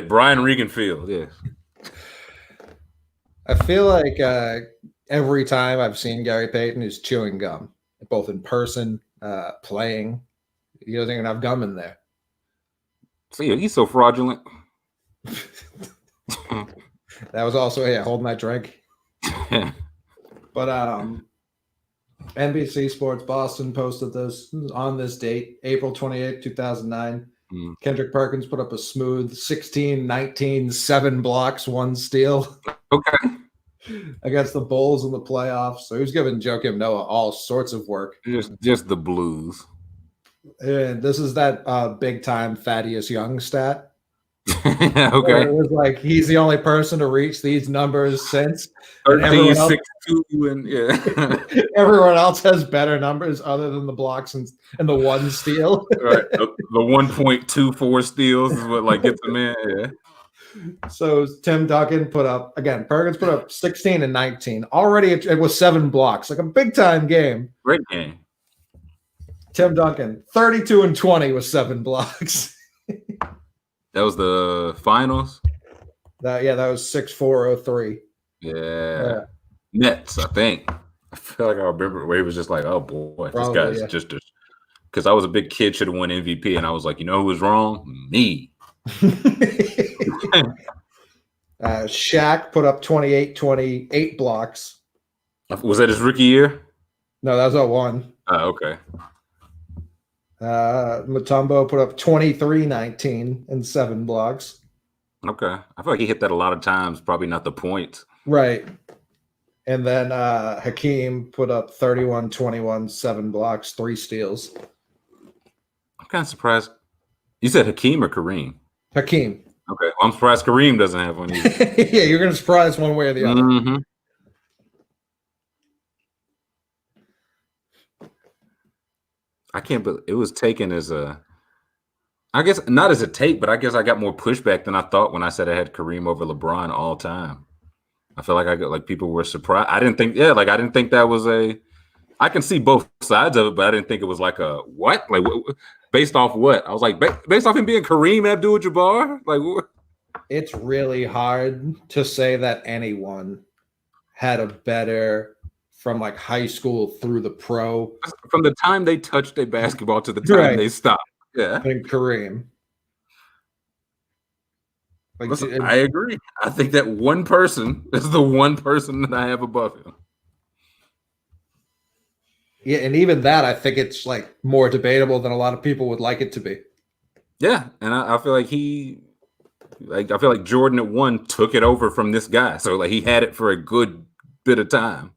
Brian Regan Field, yes. I feel like every time I've seen Gary Payton, he's chewing gum, both in person, playing. He doesn't even have gum in there. See, he's so fraudulent. That was also holding that drink. But NBC Sports Boston posted this on this date, April 28, 2009. Kendrick Perkins put up a smooth 16-19, 7 blocks, 1 steal. Okay. Against the Bulls in the playoffs. So he was giving Joakim Noah all sorts of work. Just the blues. And this is that big time Thaddeus Young stat. Okay. It was like he's the only person to reach these numbers since. 13, 6'2", and yeah. Everyone else has better numbers other than the blocks and the 1 steal. Right. The 1.24 steals is what gets them in. Yeah. So Tim Duncan Perkins put up 16 and 19. Already it was 7 blocks, like a big time game. Great game. Tim Duncan, 32 and 20 with 7 blocks. That was the finals? That was 6-4-0-3. Yeah. Nets, I think. I feel like I remember where he was just like, oh boy, probably, this guy's just because I was a big kid, should have won MVP, and I was like, you know who was wrong? Me. Shaq put up 28-20, 8 blocks. Was that his rookie year? No, that was 01. Oh, okay. Mutombo put up 23-19 and 7 blocks. Okay. I feel like he hit that a lot of times, probably not the point. Right. And then Hakeem put up 31-21, 7 blocks, 3 steals. I'm kind of surprised. You said Hakeem or Kareem? Hakeem. Okay. Well, I'm surprised Kareem doesn't have one either. Yeah, you're going to surprise one way or the other. Mm-hmm. I can't believe it was taken as I guess not as a take, but I guess I got more pushback than I thought when I said I had Kareem over LeBron all time. I feel like I got people were surprised. I didn't think that was I can see both sides of it, but I didn't think it was like a what? Like based off what? I was like based off him being Kareem Abdul-Jabbar? Like what? It's really hard to say that anyone had a better from like high school through the pro. From the time they touched a basketball to the time they stopped. Yeah. And Kareem. Like, listen, I agree. I think that one person is the one person that I have above him. Yeah, and even that, I think it's like more debatable than a lot of people would like it to be. Yeah, and I feel like I feel like Jordan at 1 took it over from this guy, so like he had it for a good bit of time.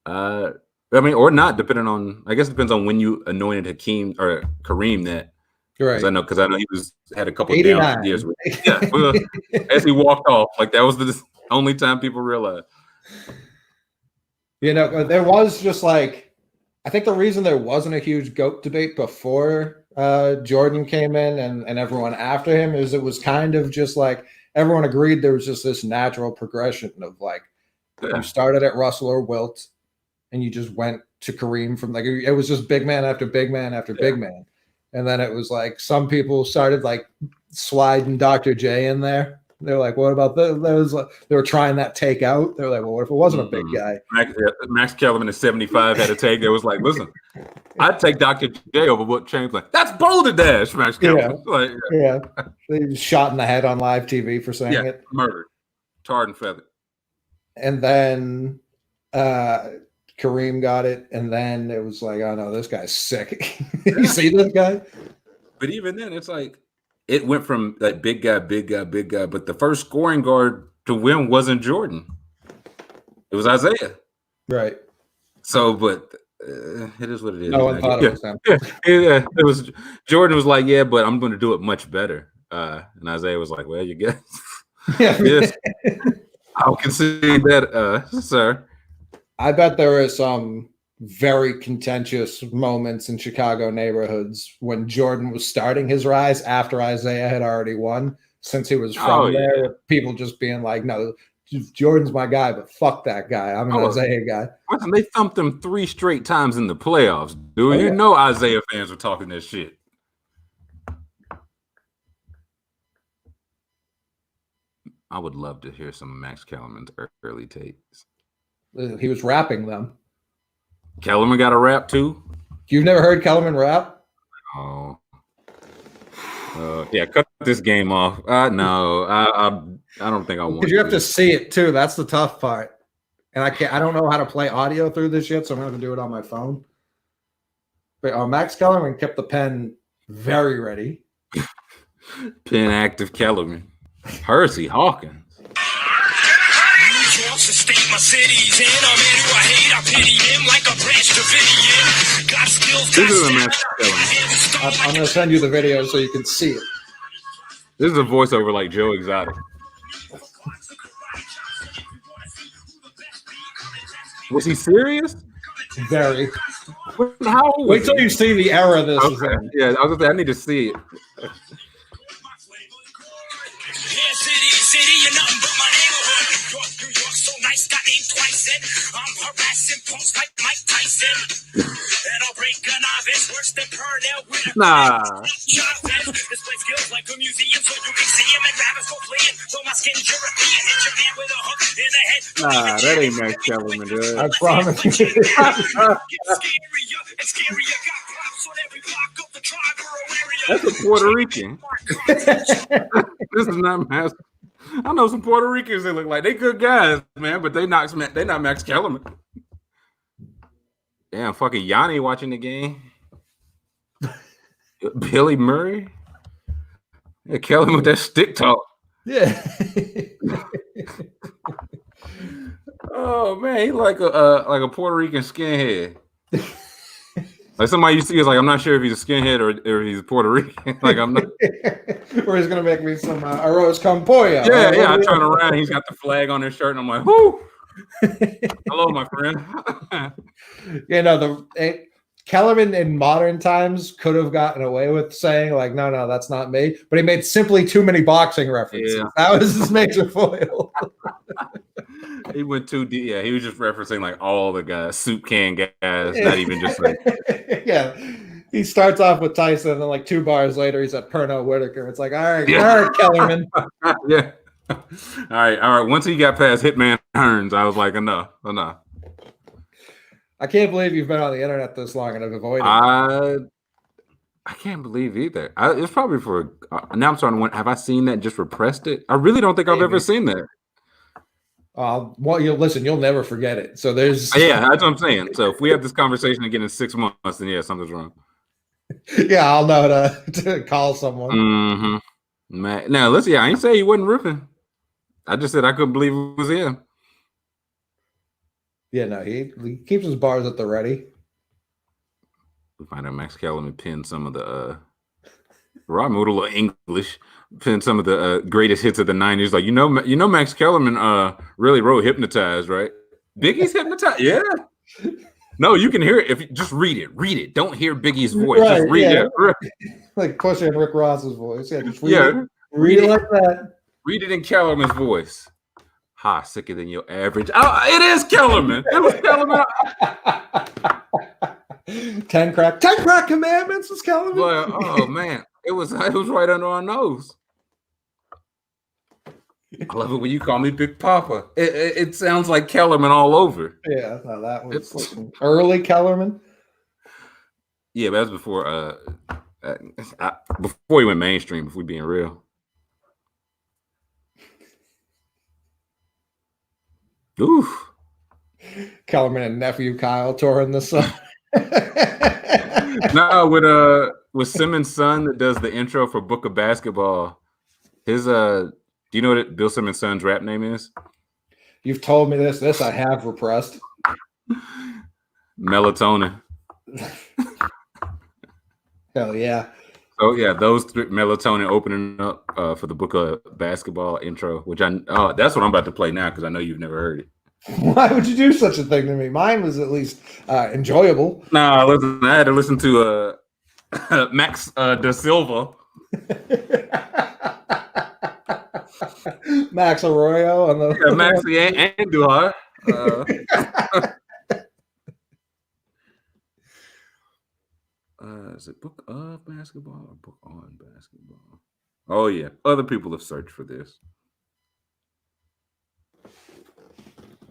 I mean, or not, depending on. I guess it depends on when you anointed Hakeem or Kareem that. Right. Because I know he had a couple down years. Yeah, as he walked off, like that was the only time people realized. You know, there was just like, I think the reason there wasn't a huge GOAT debate before Jordan came in and everyone after him is it was kind of just like everyone agreed there was just this natural progression of like you started at Russell or Wilt and you just went to Kareem from like it was just big man after big man after big man. And then it was like some people started like sliding Dr. J in there. They're like, what about those? They were trying that take out. They're like, well, what if it wasn't a big guy? Max Kellerman at 75 had a take. It was like, listen, I'd take Dr. J over Wilt Chamberlain. That's Boulder Dash, Max Kellerman. They shot in the head on live TV for saying it. Murdered, tarred and feathered. And then Kareem got it, and then it was like, oh no, this guy's sick. You see this guy? But even then, it's like it went from like big guy, big guy, big guy. But the first scoring guard to win wasn't Jordan; it was Isaiah. Right. So, but it is what it is. No one thought it was him. It was Jordan was like, yeah, but I'm going to do it much better. And Isaiah was like, well, you guess. Yes, I'll concede that, sir. I bet there are some very contentious moments in Chicago neighborhoods when Jordan was starting his rise after Isaiah had already won, since he was from there, with people just being like, no, Jordan's my guy, but fuck that guy. I'm an Isaiah guy. Listen, they thumped him 3 straight times in the playoffs, dude. You know Isaiah fans were talking that shit. I would love to hear some of Max Kellerman's early takes. He was rapping them. Kellerman got a rap too? You've never heard Kellerman rap? Oh. Yeah, cut this game off. No, I don't think I want. Because you have to see it too. That's the tough part. And I don't know how to play audio through this shit, so I'm going to do it on my phone. But Max Kellerman kept the pen very ready. Pen active Kellerman. Hersey Hawkins. My city's in, I'm in who I hate, I pity him like a Branch Davidian. Got skills, this is a Max Kellerman. I'm going to send you the video so you can see it. This is a voiceover like Joe Exotic. Was he serious? Very. How old was Wait till you see the era this is in. Yeah, I was going to say, I need to see it. City, you're nothing but my neighborhood. New York, so nice, got named twice. I'm harassing punks like Mike Tyson. And I'll break a novice worse than Purnell with a display skills like a museum, so you can see him and rappers go playing. So my skin's European, hit your man with a hook in the head. Nah, that ain't Max Kellerman, dude. I promise you. That's a Puerto Rican. This is not Max. I know some Puerto Ricans that look like they good guys, man, but they not Max Kellerman. Damn, fucking Yanni watching the game. Billy Murray. Yeah, Kellerman with that stick talk. Yeah. Oh man, he like a Puerto Rican skinhead. Like somebody you see is like, I'm not sure if he's a skinhead or he's Puerto Rican. Like I'm not. Or he's gonna make me some arroz con pollo. Yeah. I turn around, he's got the flag on his shirt, and I'm like, whoo. Hello, my friend. Kellerman in modern times could have gotten away with saying like, no, that's not me. But he made simply too many boxing references. Yeah. That was his major foil. He went too deep. Yeah, he was just referencing like all the guys, soup can guys, not even just like. Yeah. He starts off with Tyson, and then like 2 bars later, he's at Pernell Whitaker. It's like, all right, Kellerman. Yeah. All right. Once he got past Hitman Hearns, I was like, enough. I can't believe you've been on the internet this long and have avoided it. I can't believe either. It's probably for now. I'm starting to wonder, have I seen that and just repressed it? I really don't think I've ever seen that. Well, you'll never forget it. So there's yeah, that's what I'm saying. So if we have this conversation again in 6 months, then yeah, something's wrong. Yeah, I'll know to call someone. Mm-hmm. Man, now listen, I ain't say he wasn't ripping. I just said I couldn't believe it was him. Yeah, no, he keeps his bars at the ready. We find out Max Kellerman pinned some of the Rob Moodle English pinned some of the greatest hits of the 90s. Like, you know Max Kellerman really wrote Hypnotized, right? Biggie's Hypnotized. Yeah. No, you can hear it if you just read it. Read it. Don't hear Biggie's voice. Right, just read it. Like pushing Rick Ross's voice. Yeah, just read it. Read it like that. Read it in Kellerman's voice. Ha, sicker than your average. Oh, it is Kellerman. It was Kellerman. 10 crack commandments was Kellerman. But, oh man, it was right under our nose. I love it when you call me Big Papa. It sounds like Kellerman all over. Yeah, no, that was early Kellerman. Yeah, but that was before he went mainstream, if we're being real. Oof. Kellerman and nephew Kyle touring the song. No, with Simmons' son that does the intro for Book of Basketball. His do you know what Bill Simmons' son's rap name is? You've told me this. This I have repressed. Melatonin. Hell yeah. So yeah, those three, Melatonin opening up for the Book of Basketball intro, which that's what I'm about to play now because I know you've never heard it. Why would you do such a thing to me? Mine was at least enjoyable. Nah, listen, I had to listen to Max Da Silva. Max Arroyo on the Maxie and Duhar. Is it Book of Basketball or Book on Basketball? Oh yeah, other people have searched for this.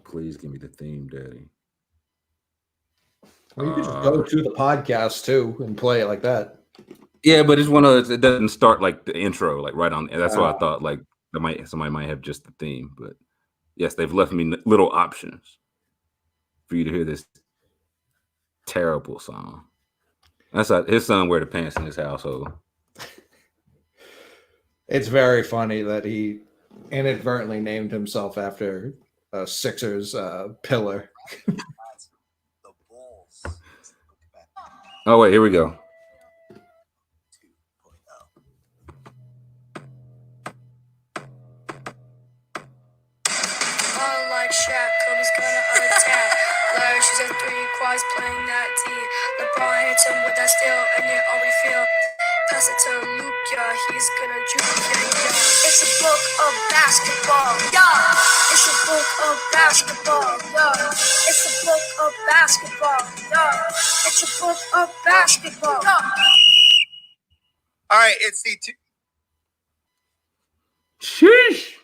Please give me the theme, Daddy. Well, you could just go to the podcast too and play it like that. Yeah, but it's one of those. It doesn't start like the intro, like right on. And that's why I thought like somebody might have just the theme. But yes, they've left me little options for you to hear this terrible song. That's how his son wear the pants in his household. It's very funny that he inadvertently named himself after a Sixers pillar. Oh wait, here we go. Like Shaq, Kobe's gonna attack. Larry shoots at 3, Quads playing that D. LeBron hits him with that steal, and you already feel. Pass it to Luke, yeah, he's gonna juke, yeah. It's a book of basketball, yeah. It's a book of basketball, yeah. It's a book of basketball, yeah. It's a book of basketball. All right, it's the two. Sheesh.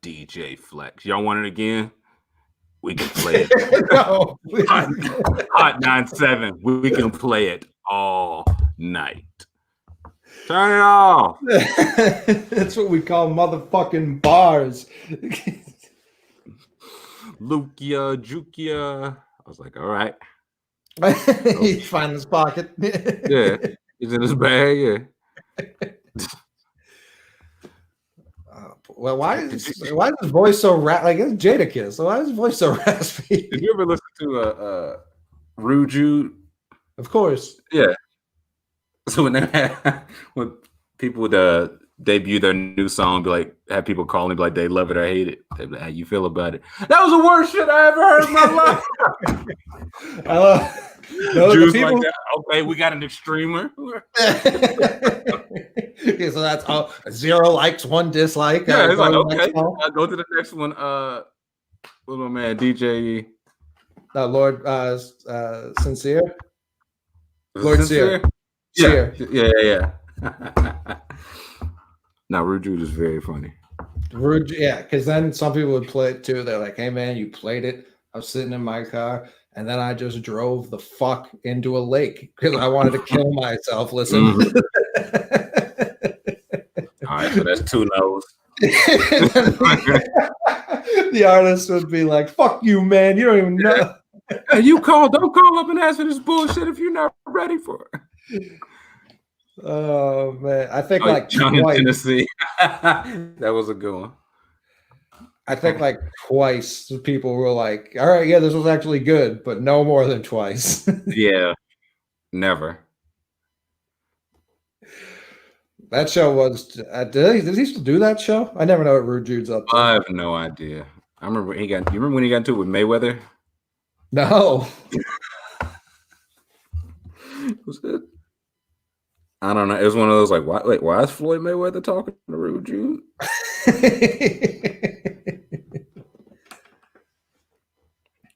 DJ Flex. Y'all want it again? We can play it. No, Hot 97. We can play it all night. Turn it off. That's what we call motherfucking bars. Lukia, Jukia. I was like, all right. He find his pocket. Yeah, he's in his bag. Yeah. Well, why is his voice so like it's Jadakiss? So why is his voice so raspy? Did you ever listen to Ruju? Of course. Yeah. So when people would debut their new song, be like, have people call and be like, they love it or hate it. They'd be like, how you feel about it? That was the worst shit I ever heard in my life. I love Jews people... like that. Okay, we got an extremer. Okay, so that's 0 likes, 1 dislike. Yeah, it's like, okay, I'll go to the next one. With my man DJ Lord Sincere. Lord Sear. Yeah. Now Ruju is very funny. Yeah, because then some people would play it too. They're like, "Hey man, you played it. I was sitting in my car, and then I just drove the fuck into a lake because I wanted to kill myself." Listen. Mm-hmm. All right, so that's 2 no's. The artist would be like, "Fuck you, man. You don't even know." Hey, don't call up and ask for this bullshit if you're not ready for it. Oh man, I think like Johnny Tennessee. That was a good one. I think like twice people were like, "All right, yeah, this was actually good," but no more than twice. Yeah, never. That show was. Did he still do that show? I never know what Rude Jude's up to. I have no idea. I remember you remember when he got into it with Mayweather? No. Was it? I don't know. It was one of those like, why is Floyd Mayweather talking to Rude Jude?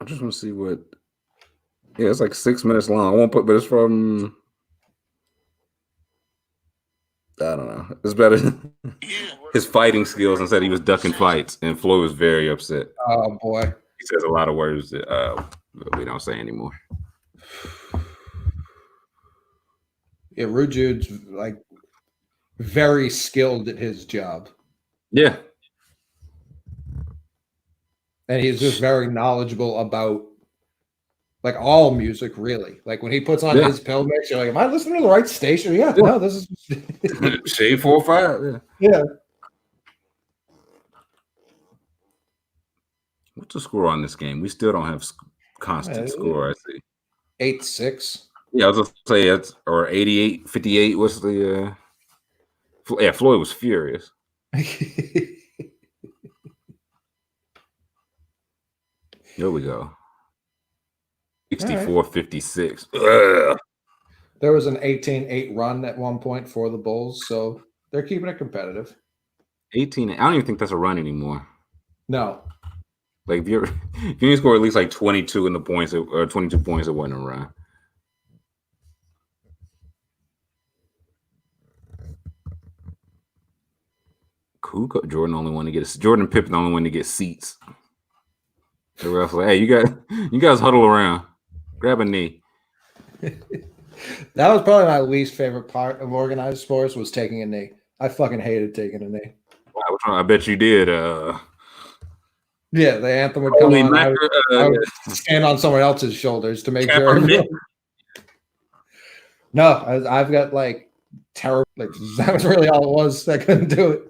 I just want to see what. Yeah, it's like 6 minutes long. I won't put, but it's from. I don't know. It's better. His fighting skills, and said he was ducking fights, and Floyd was very upset. Oh boy, he says a lot of words that we don't say anymore. Yeah, Rude Jude's like very skilled at his job. Yeah, and he's just very knowledgeable about like all music, really. Like when he puts on his pill mix, you're like, "Am I listening to the right station?" Yeah. No, this is Shade 405. Yeah. What's the score on this game? We still don't have constant score. I see 8-6. Yeah, I was gonna say it's or 88-58. What's the? Yeah, Floyd was furious. There we go. 64-56. Right. There was an 18-8 run at one point for the Bulls, so they're keeping it competitive. 18. I don't even think that's a run anymore. No. Like if you score at least like 22 in the points or 22 points, it wasn't a run. Jordan and Pippen the only one to get seats. The ref like, hey, you guys huddle around, grab a knee. That was probably my least favorite part of organized sports was taking a knee. I fucking hated taking a knee. Wow, which one? I bet you did. Yeah, the anthem would come on. I would stand on someone else's shoulders to make sure. No, I've got like terrible. Like that was really all it was. I couldn't do it.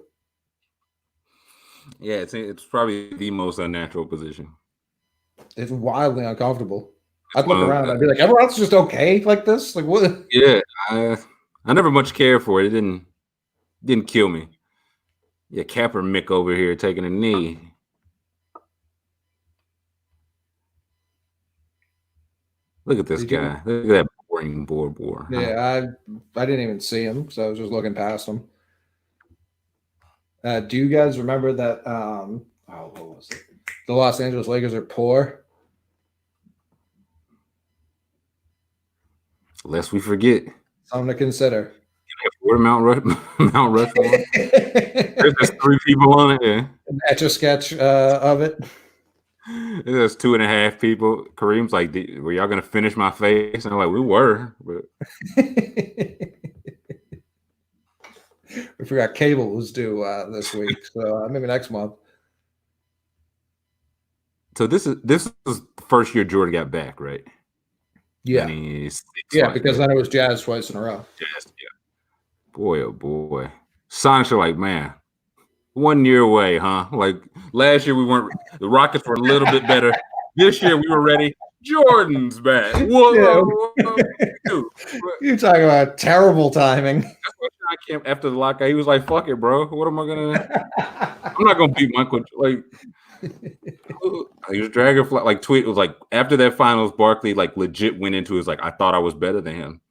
Yeah, it's probably the most unnatural position. It's wildly uncomfortable. I'd look around and I'd be like, everyone else is just okay like this? Like what? Yeah, I never much cared for it. It didn't kill me. Yeah, Capper Mick over here taking a knee. Look at this guy. Look at that boring bore. Yeah, I didn't even see him, so I was just looking past him. Do you guys remember that? What was it? The Los Angeles Lakers are poor. Lest we forget. Something to consider. Mount Rushmore. There's 3 people on it. Yeah. An etch-a-sketch of it. There's 2.5 people. Kareem's like, were y'all gonna finish my face? And I'm like, we were, but we forgot cable was due this week, so maybe next month. So this is the first year Jordan got back, right? Yeah. Because then it was Jazz twice in a row. Jazz, yeah. Boy, oh boy. Sonics are like, man, 1 year away, huh? Like last year the Rockets were a little bit better. This year we were ready. Jordan's back. Whoa. You're talking about terrible timing. That's what I came after the lockout. He was like, fuck it, bro. What am I gonna I'm not gonna beat my coach. Like he was Dragonfly tweet was like after that finals, Barkley like legit went into his like I thought I was better than him.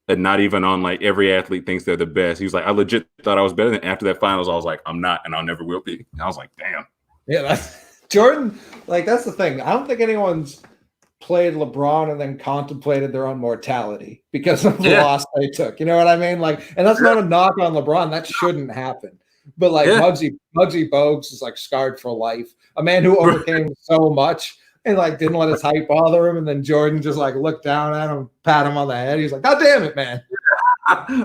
And not even on like every athlete thinks they're the best. He was like, I legit thought I was better than after that finals. I was like, I'm not, and I'll never will be. And I was like, damn. Yeah, that's Jordan. Like that's the thing. I don't think anyone's played LeBron and then contemplated their own mortality because of the loss they took. You know what I mean? Like, and that's not a knock on LeBron. That shouldn't happen. But like Muggsy Bogues is like scarred for life. A man who overcame so much and like didn't let his height bother him. And then Jordan just like looked down at him, pat him on the head. He's like, "God damn it, man!"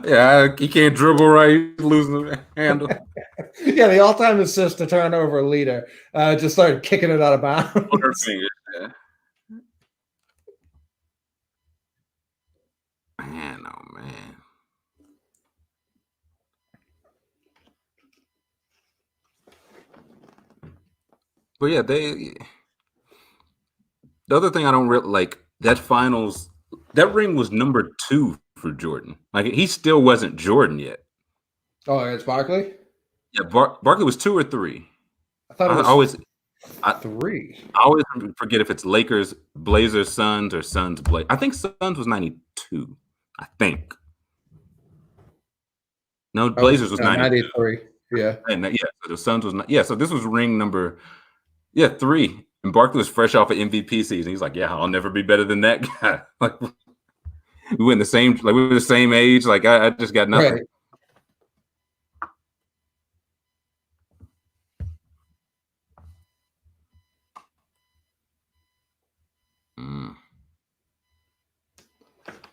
Yeah, he can't dribble right, losing the handle. Yeah, the all-time assist to turnover leader just started kicking it out of bounds. Yeah. Man, oh man. But yeah, the other thing I don't really like, that finals, that ring was number 2 for Jordan. Like, he still wasn't Jordan yet. Oh, it's Barkley? Yeah, Barkley was 2 or 3. I thought it was 3. I always forget if it's Lakers, Blazers, Suns, or Suns, Blazers. I think Suns was 92. I think. No, Blazers was 93. Yeah. And yeah, so the Suns was not. Yeah, so this was ring number 3. And Barkley was fresh off an MVP season. He's like, yeah, I'll never be better than that guy. Like, we were the same age. Like, I just got nothing. Right.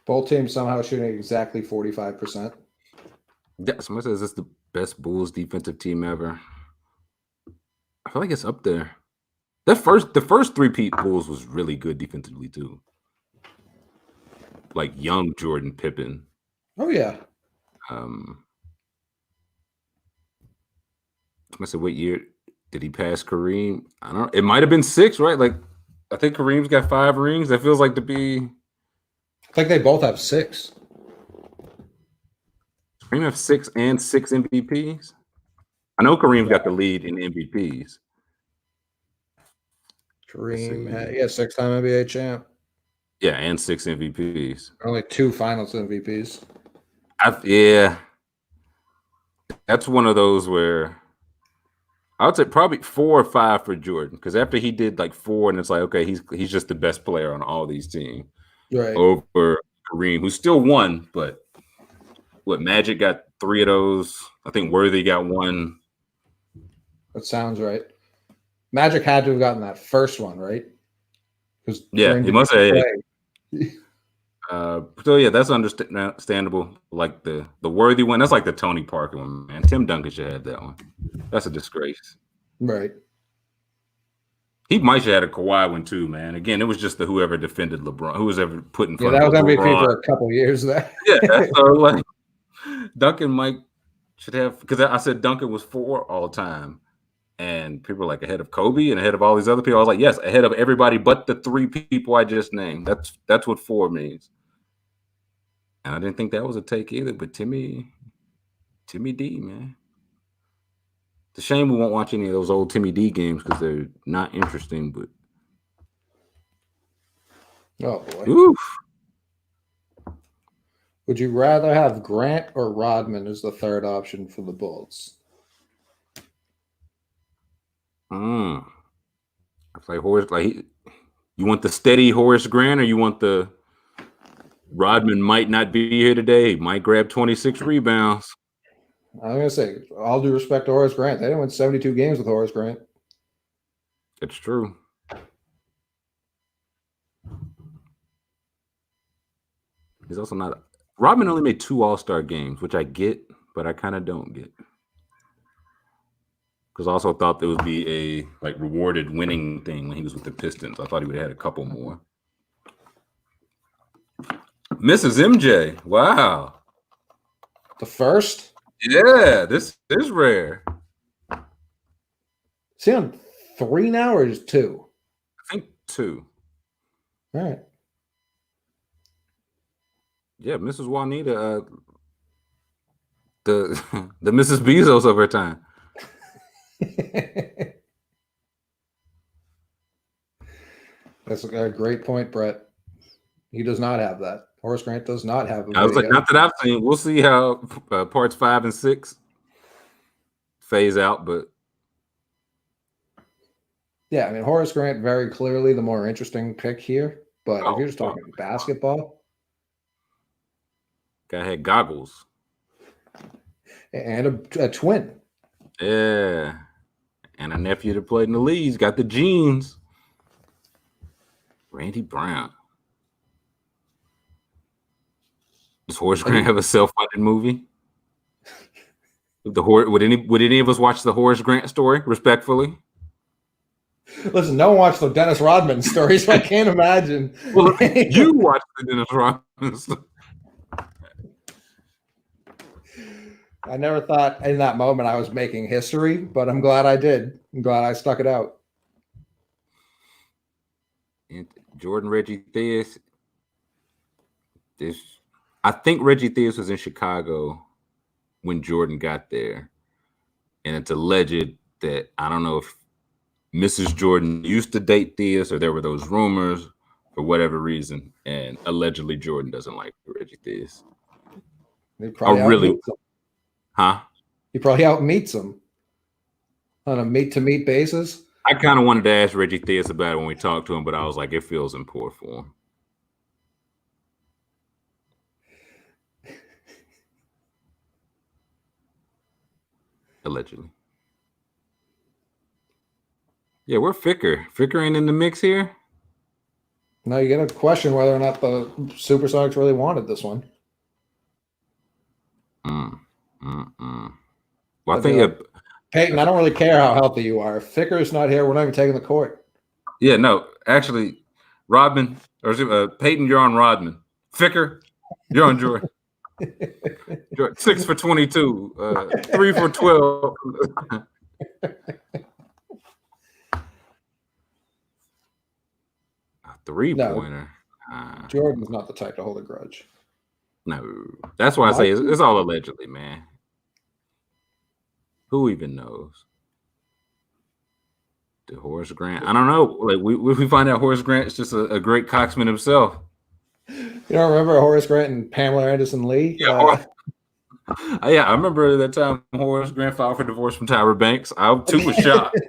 Both teams somehow shooting exactly 45%. Yeah, somebody says this is the best Bulls defensive team ever. I feel like it's up there. The first three-peat Bulls was really good defensively too. Like young Jordan Pippen. Oh yeah. I said, what year did he pass Kareem? I don't know. It might have been 6, right? Like, I think Kareem's got 5 rings. That feels like to be. I think they both have 6. Kareem have 6 and 6 MVPs. I know Kareem's got the lead in MVPs. Kareem, 6-time NBA champ. Yeah, and 6 MVPs. Only 2 Finals MVPs. That's one of those where I would say probably 4 or 5 for Jordan, because after he did like 4, and it's like, okay, he's just the best player on all these teams, right? Over Kareem, who still won, but what, Magic got 3 of those. I think Worthy got 1. That sounds right. Magic had to have gotten that first one, right? Yeah, he must have. So yeah, that's understandable. Like the Worthy one, that's like the Tony Parker one, man. Tim Duncan should have that one. That's a disgrace. Right. He might have had a Kawhi one too, man. Again, it was just the whoever defended LeBron, who was ever put in front of LeBron. Yeah, that was MVP for a couple years there. Yeah, so like Duncan should have, because I said Duncan was 4 all time. And people were like, ahead of Kobe and ahead of all these other people. I was like, yes, ahead of everybody but the 3 people I just named. That's what 4 means. And I didn't think that was a take either. But Timmy D, man. It's a shame we won't watch any of those old Timmy D games because they're not interesting. But oh boy. Oof. Would you rather have Grant or Rodman as the third option for the Bulls? I play Horace. Like, you want the steady Horace Grant, or you want the Rodman might not be here today, might grab 26 rebounds. I'm gonna say, all due respect to Horace Grant, they didn't win 72 games with Horace Grant. It's true. He's also not. Rodman only made 2 All-Star games, which I get, but I kind of don't get. Because I also thought there would be a rewarded winning thing when he was with the Pistons. I thought he would have had a couple more. Mrs. MJ, wow. The first? Yeah, this is rare. Is he on 3 now or is 2? I think 2. All right. Yeah, Mrs. Juanita, the Mrs. Bezos of her time. That's a great point, Brett. He does not have that. Horace Grant does not have. I was like, not that I've seen. We'll see how parts 5 and 6 phase out, but yeah, I mean, Horace Grant very clearly the more interesting pick here. But if you're just talking basketball, guy had goggles and a twin. Yeah. And a nephew that played in the league. He's got the genes. Randy Brown. Does Horace Grant have a self-funded movie? Would any of us watch the Horace Grant story? Respectfully. Listen, no one watched the Dennis Rodman story, so I can't imagine. Well, you watched the Dennis Rodman story. I never thought in that moment I was making history, but I'm glad I did. I'm glad I stuck it out. And Jordan Reggie Theus. I think Reggie Theus was in Chicago when Jordan got there. And it's alleged that, I don't know if Mrs. Jordan used to date Theus or there were those rumors for whatever reason. And allegedly Jordan doesn't like Reggie Theus. He probably Huh? He probably outmeets him on a meet-to-meet basis. I kind of wanted to ask Reggie Theus about it when we talked to him, but I was like, it feels in poor form. Allegedly. Yeah, we're Ficker. Ficker ain't in the mix here. Now you got to question whether or not the Supersonics really wanted this one. Well, I think Peyton, I don't really care how healthy you are. If Ficker's not here, we're not even taking the court. Yeah, no, actually, Rodman or Peyton, you're on Rodman. Ficker, you're on Jordan. 6 for 22, 3 for 12. A 3-pointer. No, Jordan's not the type to hold a grudge. No, that's why I say it's all allegedly, man. Who even knows? Did Horace Grant? I don't know. Like we find out Horace Grant is just a great coxman himself. You don't remember Horace Grant and Pamela Anderson Lee? Yeah, yeah, I remember that time Horace Grant filed for divorce from Tyra Banks. I too was shocked.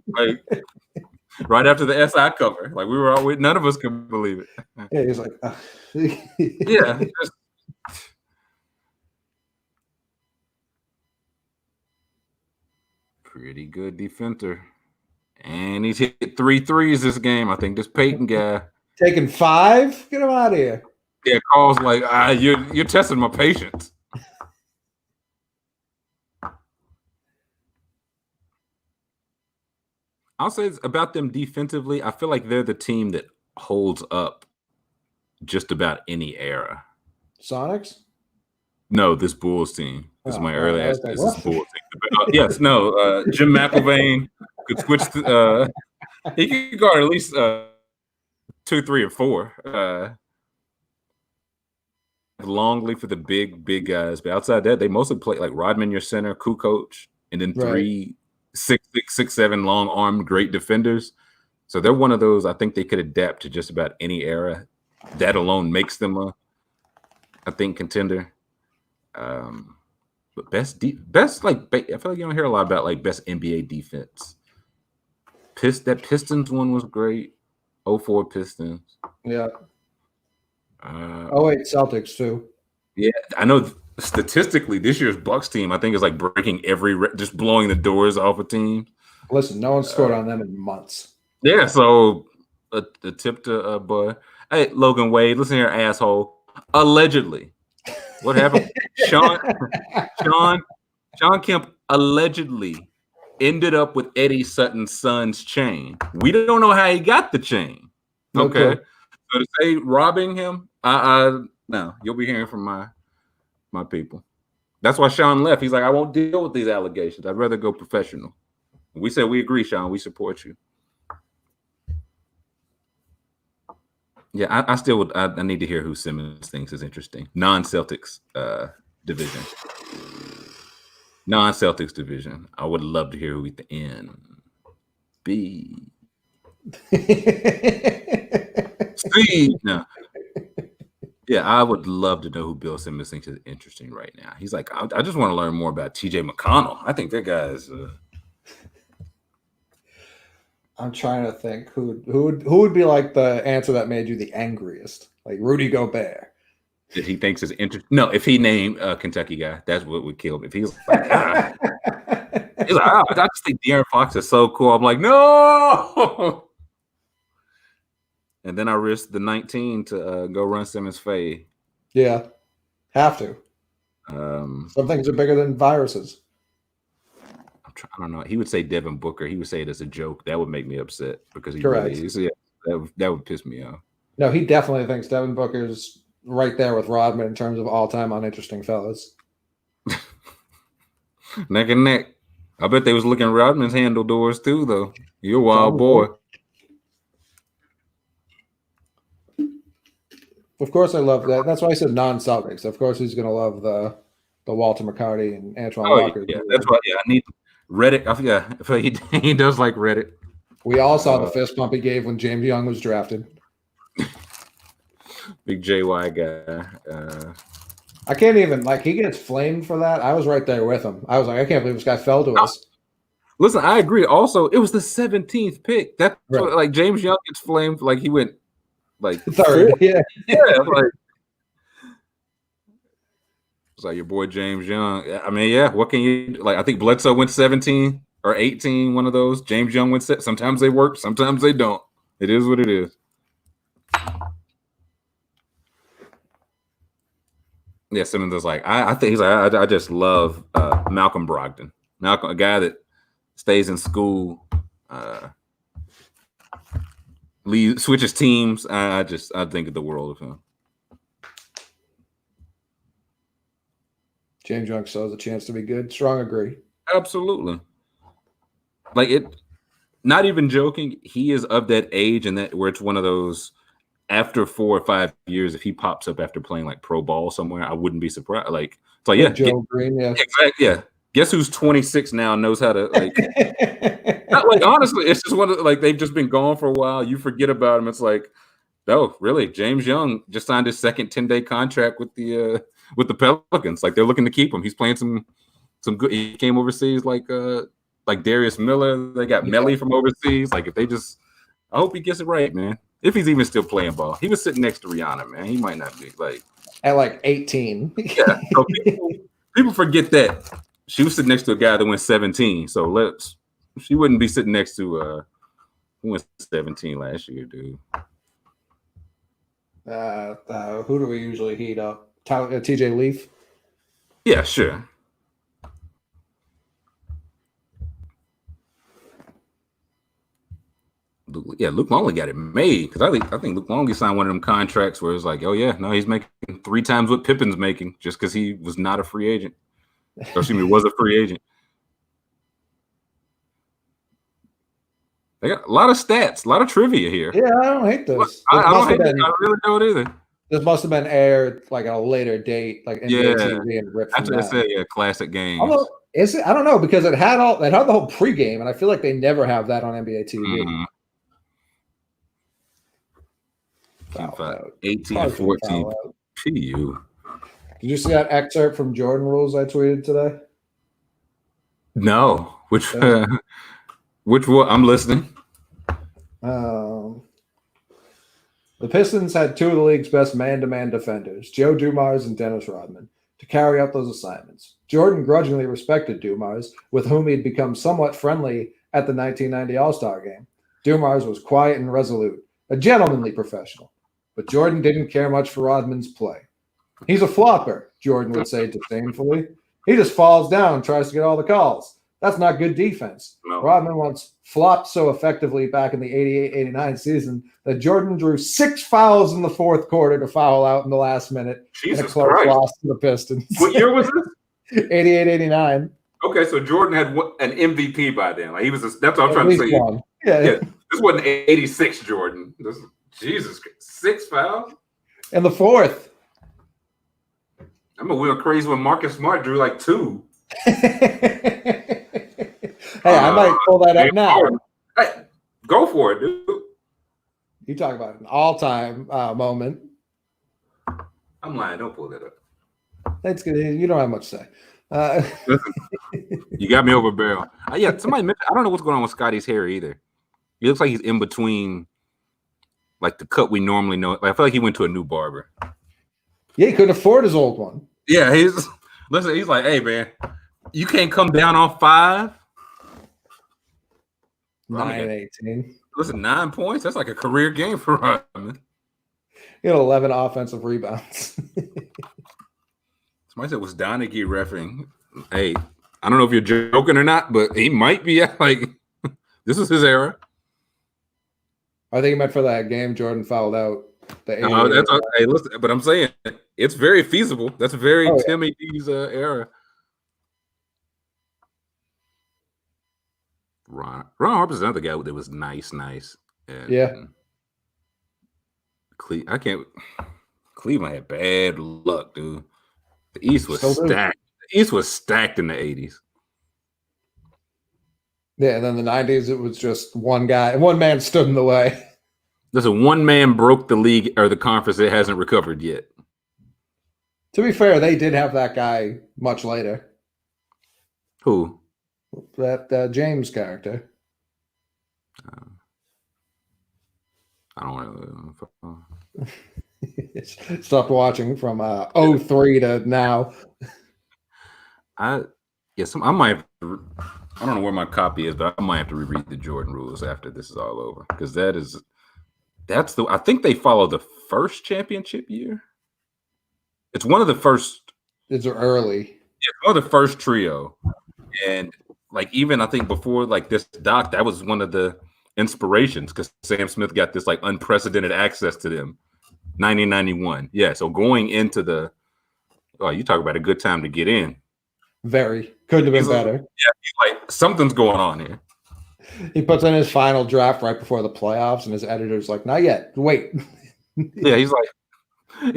Like right after the SI cover, like we were all none of us could believe it. Yeah, he was like, yeah. Pretty good defender. And he's hit 3 threes this game. I think this Peyton guy. Taking 5? Get him out of here. Yeah, calls like, you're testing my patience. I'll say about them defensively, I feel like they're the team that holds up just about any era. Sonics? No, this Bulls team. This is my early ass. This is Bulls team. Yes, no. Jim McIlvain could switch. He could guard at least 2, 3, or 4. Longley for the big guys, but outside that, they mostly play like Rodman, your center, Kukoc, and then 3 6'6", 6'7" long armed great defenders. So they're one of those. I think they could adapt to just about any era. That alone makes them I think contender. But best like I feel like you don't hear a lot about like best NBA defense. That Pistons one was great. 04 Pistons. Yeah. 08 Celtics too. Yeah, I know. Statistically, this year's Bucks team, I think, is like breaking just blowing the doors off a team. Listen, no one scored on them in months. Yeah, so a tip to Bud. Hey, Logan Wade, listen here, asshole. Allegedly, what happened? Sean Kemp allegedly ended up with Eddie Sutton's son's chain. We don't know how he got the chain. Okay. So to say robbing him, no, you'll be hearing from my people. That's why Sean left. He's like, I won't deal with these allegations. I'd rather go professional. We said we agree, Sean. We support you. Yeah, I still would. I need to hear who Simmons thinks is interesting. Non-Celtics division. Non-Celtics division. I would love to hear who we B. C. No. Yeah, I would love to know who Bill Simmons thinks is interesting right now. He's like, I just want to learn more about TJ McConnell. I think that guy is. I'm trying to think who would be like the answer that made you the angriest, like Rudy Gobert. That he thinks is interesting. No, if he named a Kentucky guy, that's what would kill him. If he was like, He's like, oh, I just think De'Aaron Fox is so cool. I'm like, no. And then I risked the 19 to go run Simmons fade. Yeah, have to. Some things are bigger than viruses. I don't know. He would say Devin Booker. He would say it as a joke. That would make me upset because he Correct. Really, that would piss me off. No, he definitely thinks Devin Booker's right there with Rodman in terms of all-time uninteresting fellas. Neck and neck. I bet they was looking at Rodman's handle doors too, though. You're a wild boy. Of course, I love that. That's why I said non-Celtics. Of course, he's going to love the Walter McCarty and Antoine Walker. Yeah, that's why. Yeah, I need Reddit. I forget. He does like Reddit. We all saw the fist pump he gave when James Young was drafted. Big JY guy. I can't even, he gets flamed for that. I was right there with him. I was like, I can't believe this guy fell to us. Listen, I agree. Also, it was the 17th pick. That's right. What, James Young gets flamed. He went third. Fourth. Yeah. It's like your boy James Young. I mean, yeah, what can you do? I think Bledsoe went 17 or 18, one of those. James Young went set. Sometimes they work, sometimes they don't. It is what it is. Yeah, Simmons is I think he's I just love Malcolm Brogdon. Malcolm, a guy that stays in school, switches teams. I think of the world of him. James Young still has a chance to be good. Strong agree. Absolutely. Not even joking, he is of that age and that where it's one of those after 4 or 5 years, if he pops up after playing pro ball somewhere, I wouldn't be surprised. Yeah, Joe Green, yeah. Exactly. Yeah. Guess who's 26 now and knows how to not honestly, it's just one of they've just been gone for a while. You forget about him. It's oh, really? James Young just signed his second 10-day contract with the Pelicans. They're looking to keep him. He's playing some good. He came overseas like Darius Miller. They got Melly from overseas. If they just, I hope he gets it right, man. If he's even still playing ball, he was sitting next to Rihanna, man. He might not be at 18. Yeah, so people forget that she was sitting next to a guy that went 17. So she wouldn't be sitting next to who went 17 last year, dude. Who do we usually heat up? TJ Leaf. Yeah, sure. Luke Longley got it made because I think Luke Longley signed one of them contracts where it's oh yeah, no, he's making 3 times what Pippen's making just because he was not a free agent. Or excuse me, was a free agent. They got a lot of stats, a lot of trivia here. Yeah, I don't hate this. I really don't either. This must have been aired at a later date, NBA TV and ripped from that. Said, classic games. Although, is it? I don't know because it had the whole pregame, and I feel like they never have that on NBA TV. Mm-hmm. 18-14 PU. Did you see that excerpt from Jordan Rules I tweeted today? No. Which one? I'm listening. The Pistons had 2 of the league's best man-to-man defenders, Joe Dumars and Dennis Rodman, to carry out those assignments. Jordan grudgingly respected Dumars, with whom he'd become somewhat friendly at the 1990 All-Star game. Dumars was quiet and resolute, a gentlemanly professional. But Jordan didn't care much for Rodman's play. He's a flopper, Jordan would say disdainfully. He just falls down and tries to get all the calls. That's not good defense. No. Rodman once flopped so effectively back in the 88-89 season that Jordan drew 6 fouls in the fourth quarter to foul out in the last minute in a close loss to the Pistons. What year was this? 88-89. Okay, so Jordan had an MVP by then. He was. That's what I'm trying to say. Yeah. This wasn't 86 Jordan. Jesus, 6 fouls in the fourth. I'm a little crazy when Marcus Smart drew 2. Hey, I might pull that up now. Hey, go for it, dude. You talk about an all-time moment. I'm lying. Don't pull that up. That's good. You don't have much to say. You got me over barrel. Yeah, somebody mentioned. I don't know what's going on with Scotty's hair either. He looks like he's in between, the cut we normally know. I feel like he went to a new barber. Yeah, he couldn't afford his old one. Yeah, he's like, hey man, you can't come down on 5. 9-18. Listen, 9 points. That's like a career game for Rodman. He had 11 offensive rebounds. Somebody said, was Donaghy refereeing? Hey, I don't know if you're joking or not, but he might be. Like, this is his era. I think he meant for that game Jordan fouled out. Hey, listen, but I'm saying it's very feasible. That's very Timmy D's era. Ron Harper's another guy that was nice. And Cleveland had bad luck, dude. The East was stacked. The East was stacked in the 80s. Yeah, and then the 90s, it was just one guy. One man stood in the way. Listen, one man broke the league or the conference that hasn't recovered yet. To be fair, they did have that guy much later. Who? That James character. I don't know. Stopped watching from 03 to now. I might have to, I don't know where my copy is, but I might have to reread the Jordan rules after this is all over, because I think they follow the first championship year. It's one of the first. It's early. It's one of the first trio, and like even I think before like this doc, that was one of the inspirations, because Sam Smith got this like unprecedented access to them. 1991, yeah. So going into you talk about a good time to get in. Very couldn't have been better. Yeah, like something's going on here. He puts in his final draft right before the playoffs, and his editor's like, "Not yet. Wait." Yeah, he's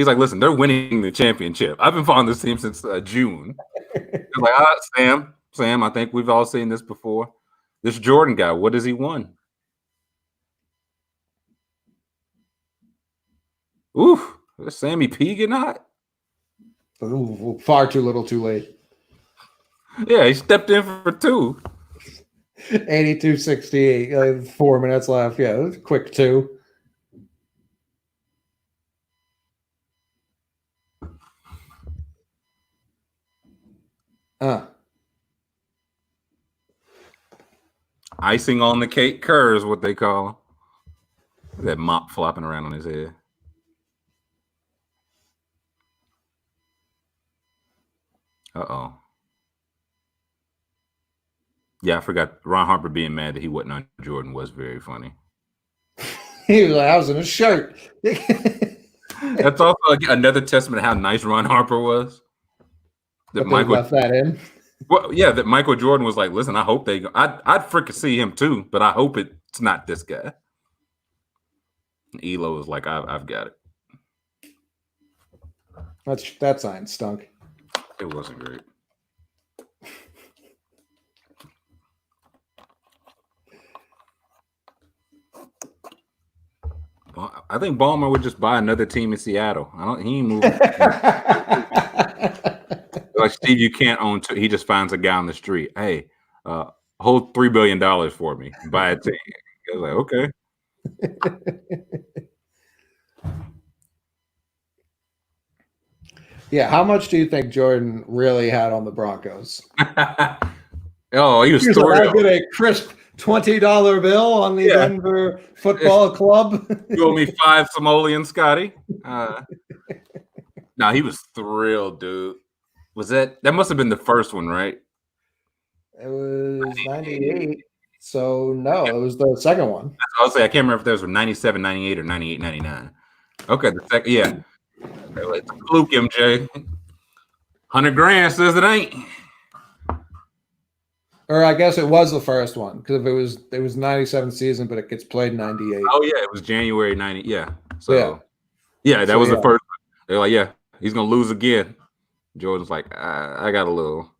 like, listen, they're winning the championship. I've been following this team since June. He's like, Sam, I think we've all seen this before. This Jordan guy, what has he won? Ooh, Sammy P getting hot. Ooh, far too little, too late. Yeah, he stepped in for 2. 82-68. 4 minutes left. Yeah, it was a quick 2. Icing on the cake, Kerr is what they call him. That mop flopping around on his head. Uh-oh. Yeah, I forgot. Ron Harper being mad that he wasn't on Jordan was very funny. He was like, I was in a shirt. That's also like another testament of how nice Ron Harper was. That Michael left that in. Well, yeah, that Michael Jordan was like, listen, I hope they go. I'd freaking see him too, but I hope it's not this guy. And Elo was like, I've got it. That sign stunk. It wasn't great. I think Ballmer would just buy another team in Seattle. He ain't moving. Like Steve, you can't own 2. He just finds a guy on the street. Hey, hold $3 billion for me. Buy a team. I was like, okay. Yeah, how much do you think Jordan really had on the Broncos? He was like, I get a crisp $20 bill on the Denver Football Club. You owe me 5 simoleons, Scotty. No, he was thrilled, dude. Was that must have been the first one, right? It was 98. So no, it was the second one. I'll say I can't remember if those were 97, 98, or 98, 99. Okay, the second, yeah. Let's fluke MJ. $100,000 says it ain't. Or I guess it was the first one, because it was 97 season, but it gets played in 98. Oh yeah, it was January 90. Yeah. So yeah, that was the first one. They're like, yeah, he's gonna lose again. Jordan's like, I got a little.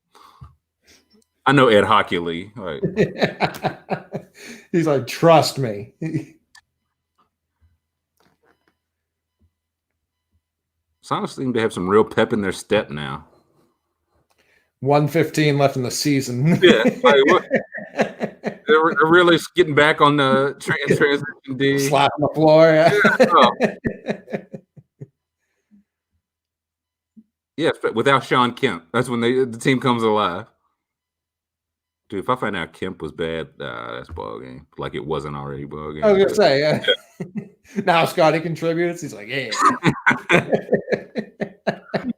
I know Ed Hockley. Like, he's like, trust me. Sounds seem to have some real pep in their step now. 1:15 left in the season. Yeah, they're really getting back on the transition D. Slapping the floor. Yeah, without Sean Kemp, that's when the team comes alive. Dude, if I find out Kemp was bad, that's ball game. Like it wasn't already ball game. I was gonna say, yeah. Now Scotty contributes. He's like, yeah.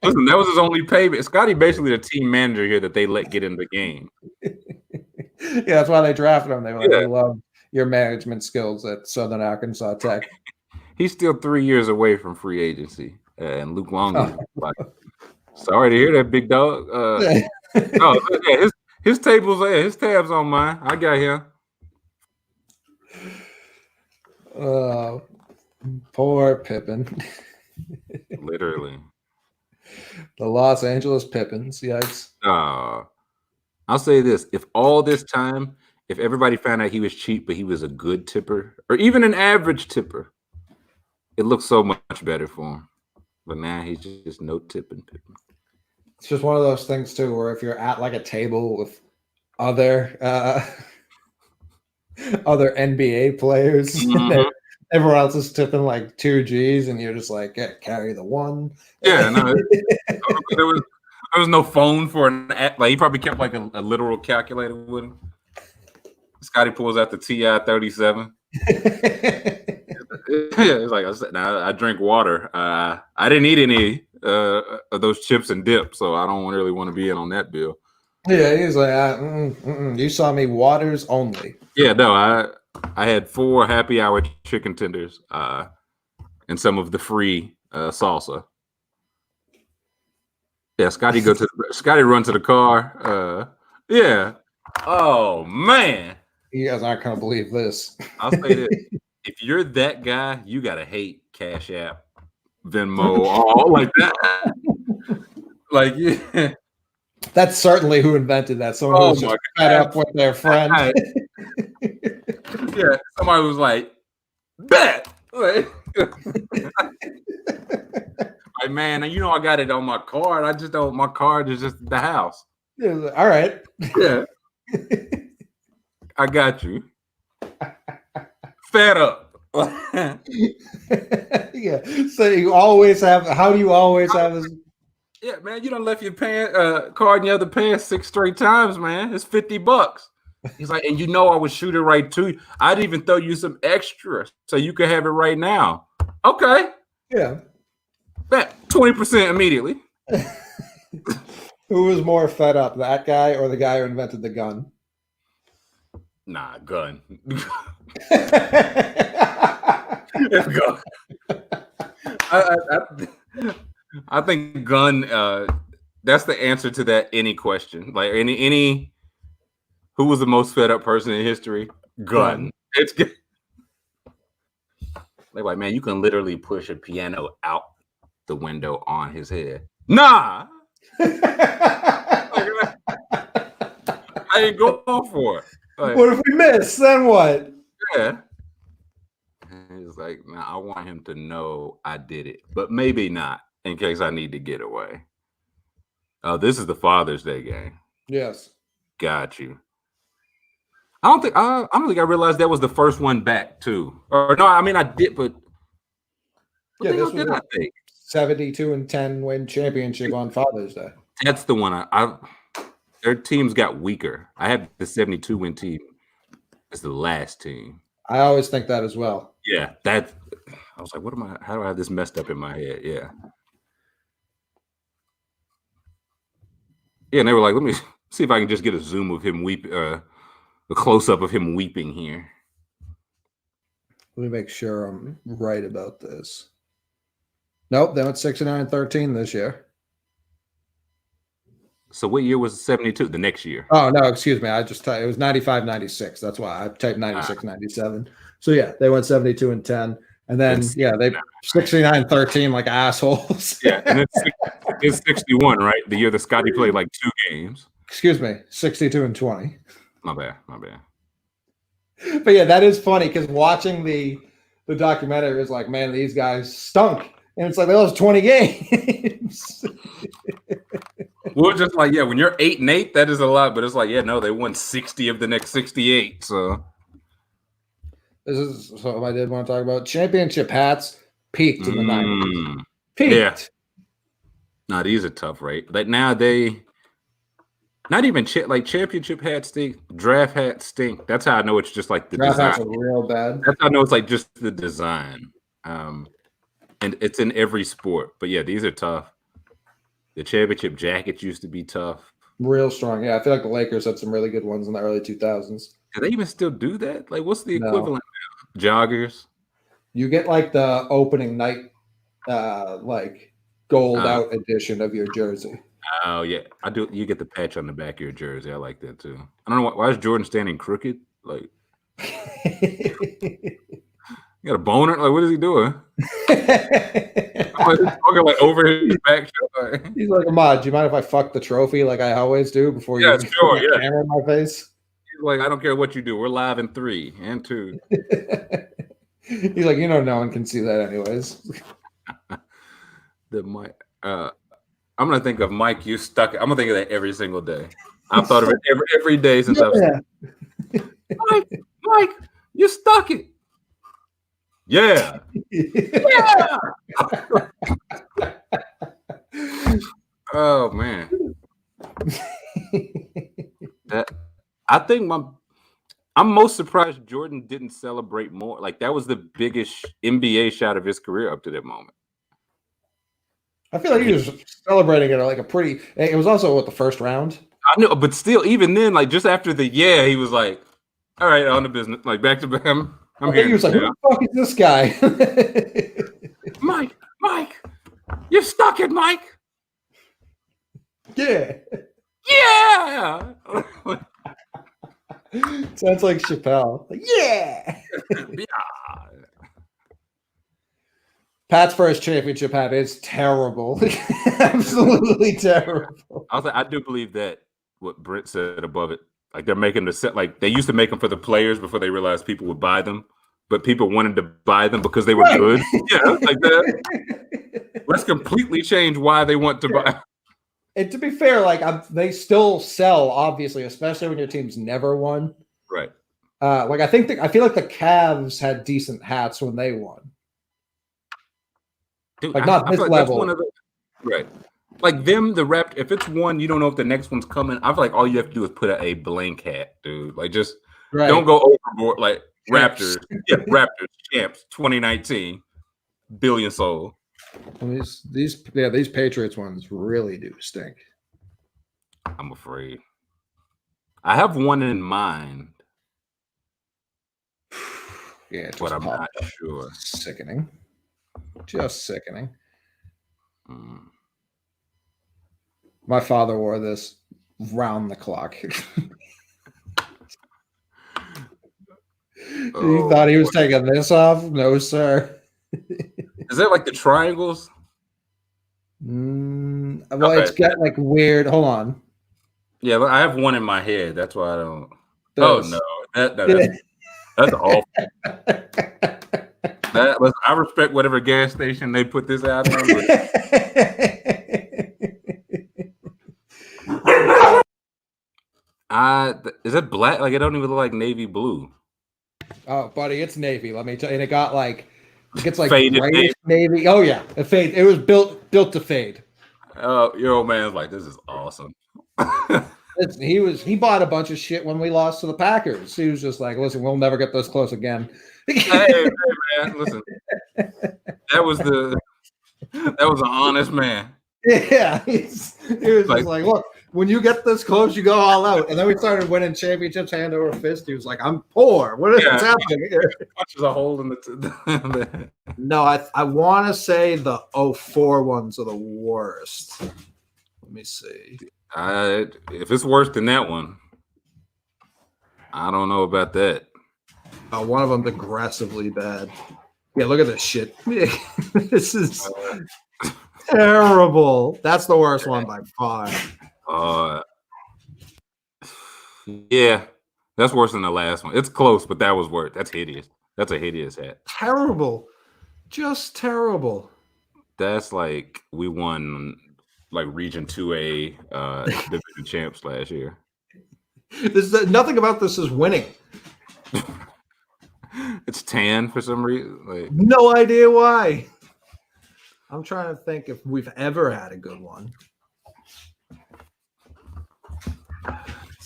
Listen, that was his only payment. Scotty basically the team manager here that they let get in the game. Yeah, that's why they drafted him. They were like, we love your management skills at Southern Arkansas Tech. He's still 3 years away from free agency, and Luke Long is like, sorry to hear that, big dog. His tabs on mine. I got him. Poor Pippen. Literally. The Los Angeles Pippins. Yikes. I'll say this. If all this time, if everybody found out he was cheap, but he was a good tipper, or even an average tipper, it looks so much better for him. But now he's just no tipping Pippen. It's just one of those things, too, where if you're at like a table with other NBA players, mm-hmm. Everyone else is tipping like 2 G's, and you're just like, yeah, carry the one. Yeah, no, there was no phone for an app. Like he probably kept like a literal calculator with him. Scotty pulls out the TI 37. Yeah, it's like I drink water. I didn't eat any of those chips and dip, so I don't really want to be in on that bill. Yeah, he's like, you saw me waters only. Yeah, no, I had 4 happy hour chicken tenders and some of the free salsa. Yeah, Scotty run to the car. Yeah. Oh man. You guys aren't gonna believe this. I'll say this. If you're that guy, you gotta hate Cash App, Venmo, all like that. Like, yeah. That's certainly who invented that. Someone who's just fed up with their friend. Yeah, somebody was like, bet. Like, man, you know I got it on my card. I just don't. My card is just the house. Yeah, like, all right. Yeah. I got you. Fed up. Yeah. So you always have. How do you always have this? Yeah, man. You done left your card in your other pants 6 straight times, man. It's $50. He's like, and you know I would shoot it right to you. I'd even throw you some extra so you could have it right now. Okay. Yeah. Bet 20% immediately. Who was more fed up, that guy or the guy who invented the gun? Nah, gun. It's gun. I think gun. That's the answer to that. Any question, like any. Who was the most fed up person in history? Gun. It's good. Like, man, you can literally push a piano out the window on his head. Nah. I ain't going for it. Like, what if we miss? Then what? Yeah. He's like, nah, I want him to know I did it, but maybe not in case I need to get away. Oh, this is the Father's Day game. Yes. Got you. I don't think I realized that was the first one back too. Or no, I mean I did, but yeah, this was I think 72-10 win championship on Father's Day. That's the one. Their teams got weaker. I had the 72 win team as the last team. I always think that as well. Yeah, I was like, how do I have this messed up in my head? Yeah. Yeah, and they were like, let me see if I can just get a zoom of him a close up of him weeping here. Let me make sure I'm right about this. Nope, they went 69-13 this year. So what year was 72? The next year. Oh, no, excuse me. I just it was 95-96. That's why I typed 96-97. So yeah, they went 72-10. And then they 69-13 like assholes. Yeah, and it's 61, right? The year that Scotty played like 2 games. Excuse me, 62-20. My bad. But yeah, that is funny because watching the documentary is like, man, these guys stunk. And it's like they lost 20 games. We're just like, yeah, when you're 8-8, that is a lot. But it's like, yeah, no, they won 60 of the next 68. So this is something I did want to talk about. Championship hats peaked in the 90s. Peaked. Yeah. No, these are tough, right? Like now Not even like championship hats stink, draft hats stink. That's how I know it's just like the draft design. hats are real bad. That's how I know it's like just the design. And it's in every sport. But yeah, these are tough. The championship jackets used to be tough. Real strong. Yeah, I feel like the Lakers had some really good ones in the early 2000s. Do they even still do that? Like, what's the equivalent now? Joggers? You get like the opening night, like gold out edition of your jersey. Oh yeah, I do. You get the patch on the back of your jersey. I like that too. I don't know why is Jordan standing crooked? Like, you got a boner? Like, what is he doing? Talking like over his back. He's like, Ahmad, do you mind if I fuck the trophy like I always do before you put the camera in my face? He's like, I don't care what you do. We're live in 3 and 2. He's like, no one can see that anyways. I'm gonna think of Mike. You stuck it. I'm gonna think of that every single day. I've thought of it every day since I've Mike, you stuck it. Yeah. Yeah. Oh man. I think I'm most surprised Jordan didn't celebrate more. Like that was the biggest NBA shot of his career up to that moment. I feel like he was celebrating it like a pretty. It was also the first round. I know, but still, even then, like just after the he was like, "All right, on the business." Like back to him. I'm here. He was like, "Who the fuck is this guy?" Mike, you're stuck it, Mike. Yeah. Yeah. Sounds like Chappelle. Like, yeah. Yeah. Pat's first championship hat is terrible. Absolutely terrible. I was like, I do believe that what Brent said above it. Like they're making the set. Like they used to make them for the players before they realized people would buy them, but people wanted to buy them because they were good. Yeah, like that. Let's completely change why they want to buy. And to be fair, like they still sell, obviously, especially when your team's never won. Right. Like I feel like the Cavs had decent hats when they won. Dude, like not this level. Right. Like them, the rep. If it's one, you don't know if the next one's coming. I feel like all you have to do is put a blank hat, dude. Like just don't go overboard. Like Raptors, Raptors champs, 2019, billion sold. And these Patriots ones really do stink. I'm afraid. I have one in mind. Yeah, but I'm not sure. Sickening. Just sickening. My father wore this round the clock. He thought he was taking this off? No, sir. Is that like the triangles? Well, it's got like weird. Hold on. Yeah, but I have one in my head. That's why I don't. Oh no, that's awful. I respect whatever gas station they put this out on. Is it black? Like it don't even look like navy blue. Oh, buddy, it's navy. Let me tell you. And it got like it's like faded navy. Oh yeah, it fade. It was built to fade. Oh, your old man's like, this is awesome. He bought a bunch of shit when we lost to the Packers. He was just like, listen, we'll never get this close again. hey man, listen. That was an honest man. Yeah, he was just like, look, when you get this close, you go all out. And then we started winning championships hand over fist. He was like, I'm poor. What is happening here? There's a hole in the. No, I want to say the 04 ones are the worst. Let me see. If it's worse than that one, I don't know about that. One of them's aggressively bad. Yeah, look at this shit. This is terrible. That's the worst one by far. Yeah, that's worse than the last one. It's close, but that was worse. That's hideous. That's a hideous hat. Terrible. Just terrible. That's like we won like Region 2A division champs last year. Nothing about this is winning. It's tan for some reason. Like, no idea why. I'm trying to think if we've ever had a good one.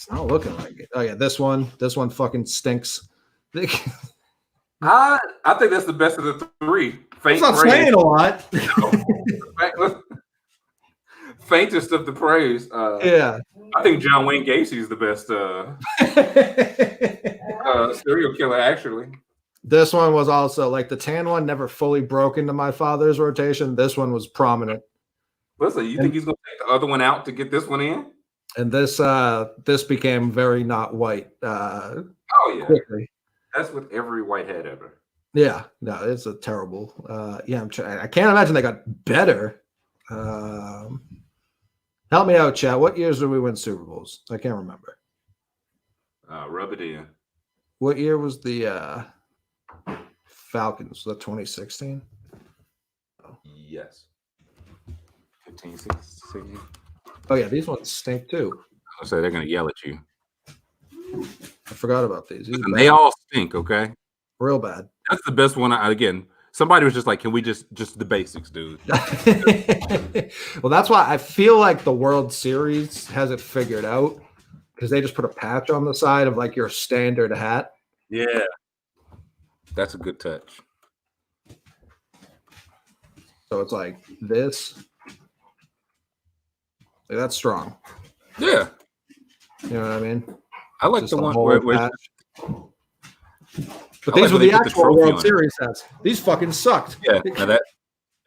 It's not looking like it. Oh yeah, this one fucking stinks. I think that's the best of the three. It's not saying a lot. Faintest of the praise. Yeah. I think John Wayne Gacy is the best serial killer, actually. This one was also like the tan one never fully broke into my father's rotation. This one was prominent. Listen, you think he's going to take the other one out to get this one in? And this became very not white. Oh yeah, quickly. That's with every whitehead ever. Yeah, no, it's a terrible. Yeah, I can't imagine they got better. Help me out, chat. What years did we win Super Bowls? I can't remember. Rub it in. What year was the Falcons? Was that 2016? Oh. Yes. 15, 16. Oh yeah, these ones stink too. I say they're gonna yell at you. I forgot about these. They all stink. Okay. Real bad. That's the best one. Again, somebody was just like, "Can we just the basics, dude?" Well, that's why I feel like the World Series has it figured out because they just put a patch on the side of like your standard hat. Yeah, that's a good touch. So it's like this. Like, that's strong. Yeah, you know what I mean. I like just the one where but these were the actual World Series hats. These fucking sucked. Yeah,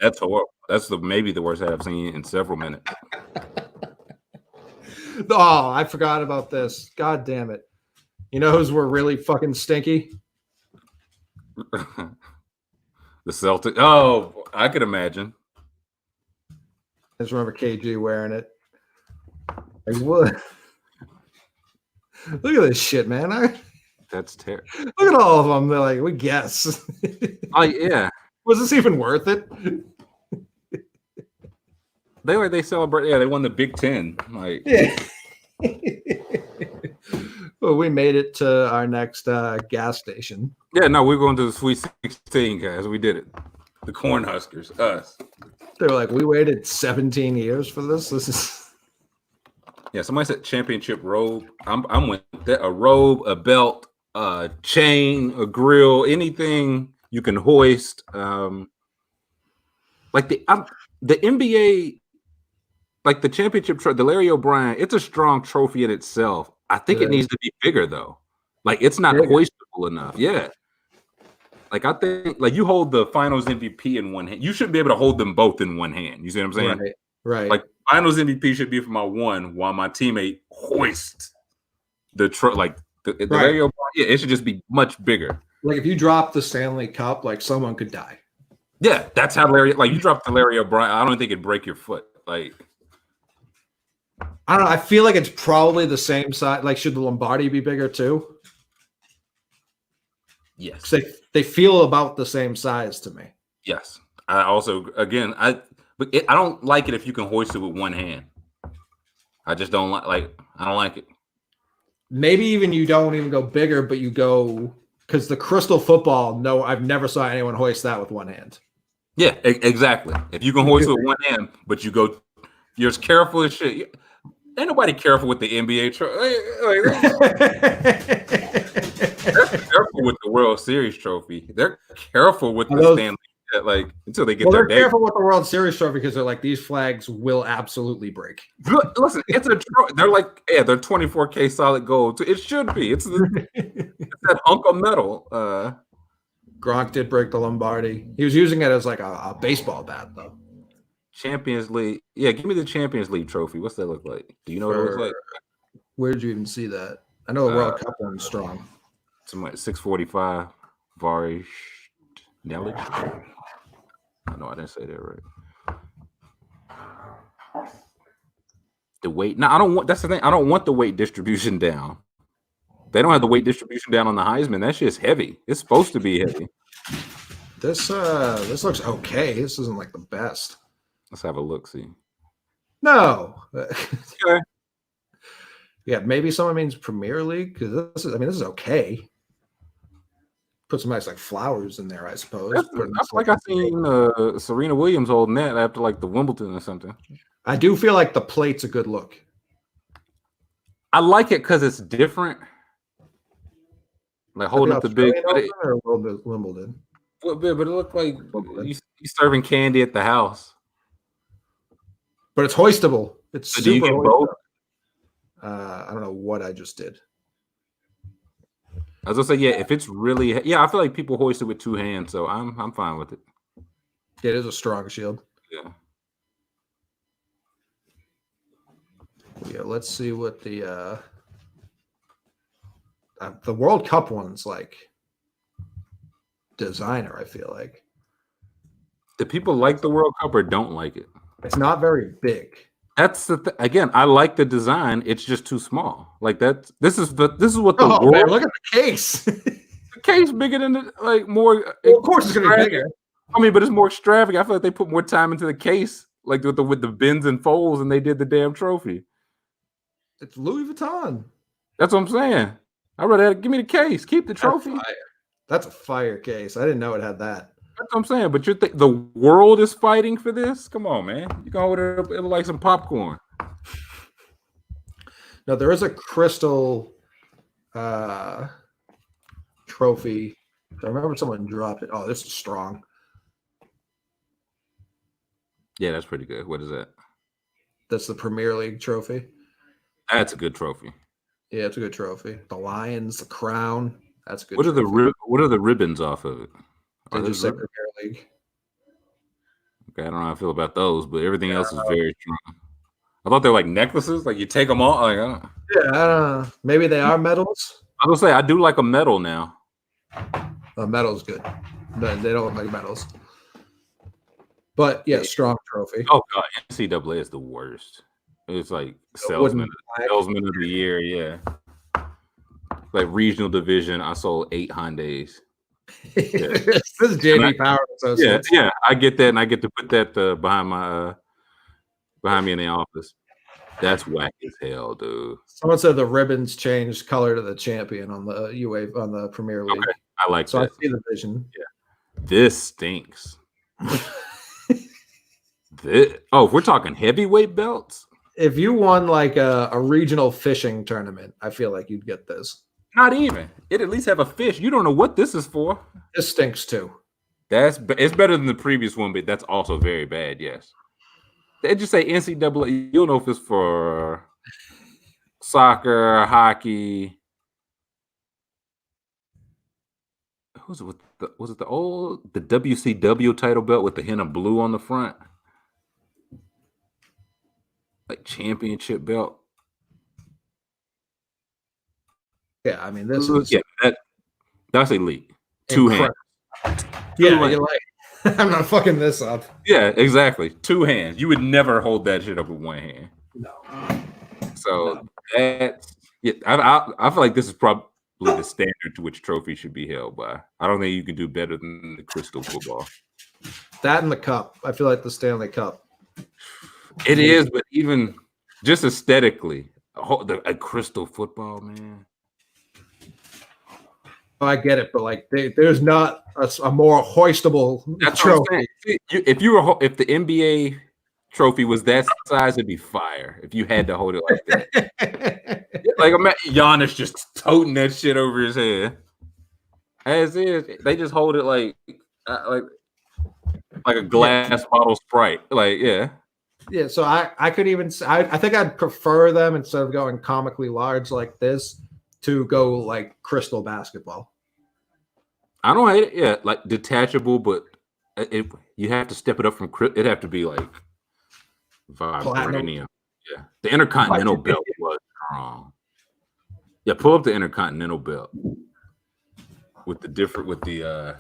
that's horrible. That's maybe the worst hat I've seen in several minutes. Oh, I forgot about this. God damn it. You know who's were really fucking stinky? The Celtics. Oh, I could imagine. I just remember KG wearing it. Like, what? Look at this shit, man. That's terrible. Look at all of them. They're like, we guess. Oh yeah. Was this even worth it? They celebrate. Yeah, they won the Big Ten. Like, yeah. Well, we made it to our next gas station. Yeah, no, we're going to the Sweet 16, guys. We did it. The Cornhuskers, us. They're like, we waited 17 years for this. This is. Yeah, somebody said championship robe. I'm with that. A robe, a belt, a chain, a grill, anything you can hoist. Like the NBA, like the championship, the Larry O'Brien. It's a strong trophy in itself. I think it needs to be bigger though. Like it's not hoistable enough. Yeah. Like I think, like you hold the Finals MVP in one hand. You shouldn't be able to hold them both in one hand. You see what I'm saying? Right. Like Finals MVP should be for my one, while my teammate hoists the Larry O'Brien. Yeah, it should just be much bigger. Like if you drop the Stanley Cup, like someone could die. Yeah, that's how Larry. Like you drop the Larry O'Brien, I don't think it'd break your foot. Like I don't know. I feel like it's probably the same size. Like should the Lombardi be bigger too? Yes, they feel about the same size to me. Yes, I also I don't like it if you can hoist it with one hand. I just don't I don't like it. Maybe even you don't even go bigger, but you go because the crystal football. No, I've never saw anyone hoist that with one hand. Yeah, exactly. If you can hoist it with one hand, but you're as careful as shit. Ain't nobody careful with the NBA. They're careful with the World Series trophy. They're careful with the Stanley. Like until they get their day. They're careful with the World Series trophy because they're like these flags will absolutely break. Listen, it's they're like they're 24K solid gold. It should be. It's that hunk of metal. Gronk did break the Lombardi. He was using it as like a baseball bat though. Champions League. Yeah, give me the Champions League trophy. What's that look like? Do you know what it looks like? Where did you even see that? I know the World Cup one's strong. Something like 645 Varish Nelic. No, I didn't say that right. The weight. No, I don't want. That's the thing. I don't want the weight distribution down. They don't have the weight distribution down on the Heisman. That shit's heavy. It's supposed to be heavy. This looks okay. This isn't like the best. Let's have a look. See. No. Okay. Yeah, maybe someone means Premier League because this is okay. Put some nice like flowers in there, I suppose. That's like I seen Serena Williams holding that after like the Wimbledon or something. I do feel like the plate's a good look. I like it because it's different. Like holding up the big, or Wimbledon. But it looked like you serving candy at the house. But it's hoistable. It's so super. Do you get both? I don't know what I just did. I was gonna say, yeah. If it's really, I feel like people hoist it with 2 hands, so I'm fine with it. It is a strong shield. Yeah. Yeah. Let's see what the World Cup one's like. Designer, I feel like. Do people like the World Cup or don't like it? It's not very big. That's the again. I like the design. It's just too small. Like that. This is what the world. Man, look at the case. The case bigger than more. Well, of course, it's gonna be bigger. I mean, but it's more extravagant. I feel like they put more time into the case, like with the bins and folds, and they did the damn trophy. It's Louis Vuitton. That's what I'm saying. I'd rather give me the case. Keep the trophy. That's a fire case. I didn't know it had that. That's what I'm saying. But you think the world is fighting for this? Come on, man. You can hold it up. It look like some popcorn. No, there is a crystal trophy. I remember someone dropped it. Oh, this is strong. Yeah, that's pretty good. What is that? That's the Premier League trophy. That's a good trophy. Yeah, it's a good trophy. The Lions, the crown. That's good. What are the ribbons off of it? They just say Premier League. Okay, I don't know how I feel about those, but everything else is very strong. I thought they were like necklaces, like you take them off. Like, I don't know. Maybe they are medals. I was gonna say I do like a medal now. A medal's good, but they don't look like medals. But yeah, strong trophy. Oh god, NCAA is the worst. It's like salesman of the year. Yeah, like regional division. I sold 8 Hyundais. Yeah. This is JD Power Associates. Yeah, I get that, and I get to put that behind me in the office. That's whack as hell, dude. Someone said the ribbons changed color to the champion on the on the Premier League. Okay, I like so that. I see the vision. Yeah, this stinks. If we're talking heavyweight belts, if you won like a regional fishing tournament, I feel like you'd get this. Not even. It at least have a fish. You don't know what this is for. This stinks too. It's better than the previous one, but that's also very bad. Yes. They just say NCAA. You don't know if it's for soccer, hockey. Was it the WCW title belt with the hint of blue on the front? Like championship belt. Yeah, I mean this is that's elite. 2 hands. Yeah, you're like I'm not fucking this up. Yeah, exactly. 2 hands. You would never hold that shit up with 1 hand. No. So that's I feel like this is probably the standard to which trophy should be held by. I don't think you can do better than the crystal football. That and the cup. I feel like the Stanley Cup. It is, but even just aesthetically, a crystal football, man. I get it, but like there's not a more hoistable trophy. If the NBA trophy was that size, it'd be fire. If you had to hold it like that, like imagine Giannis just toting that shit over his head. As is, they just hold it like a glass bottle Sprite. Like yeah. So I could even I think I'd prefer them instead of going comically large like this to go like crystal basketball. I don't hate it. Yeah, like detachable, but you have to step it up from. It'd have to be like vibranium. Yeah, the Intercontinental belt was strong. Yeah, pull up the Intercontinental belt with the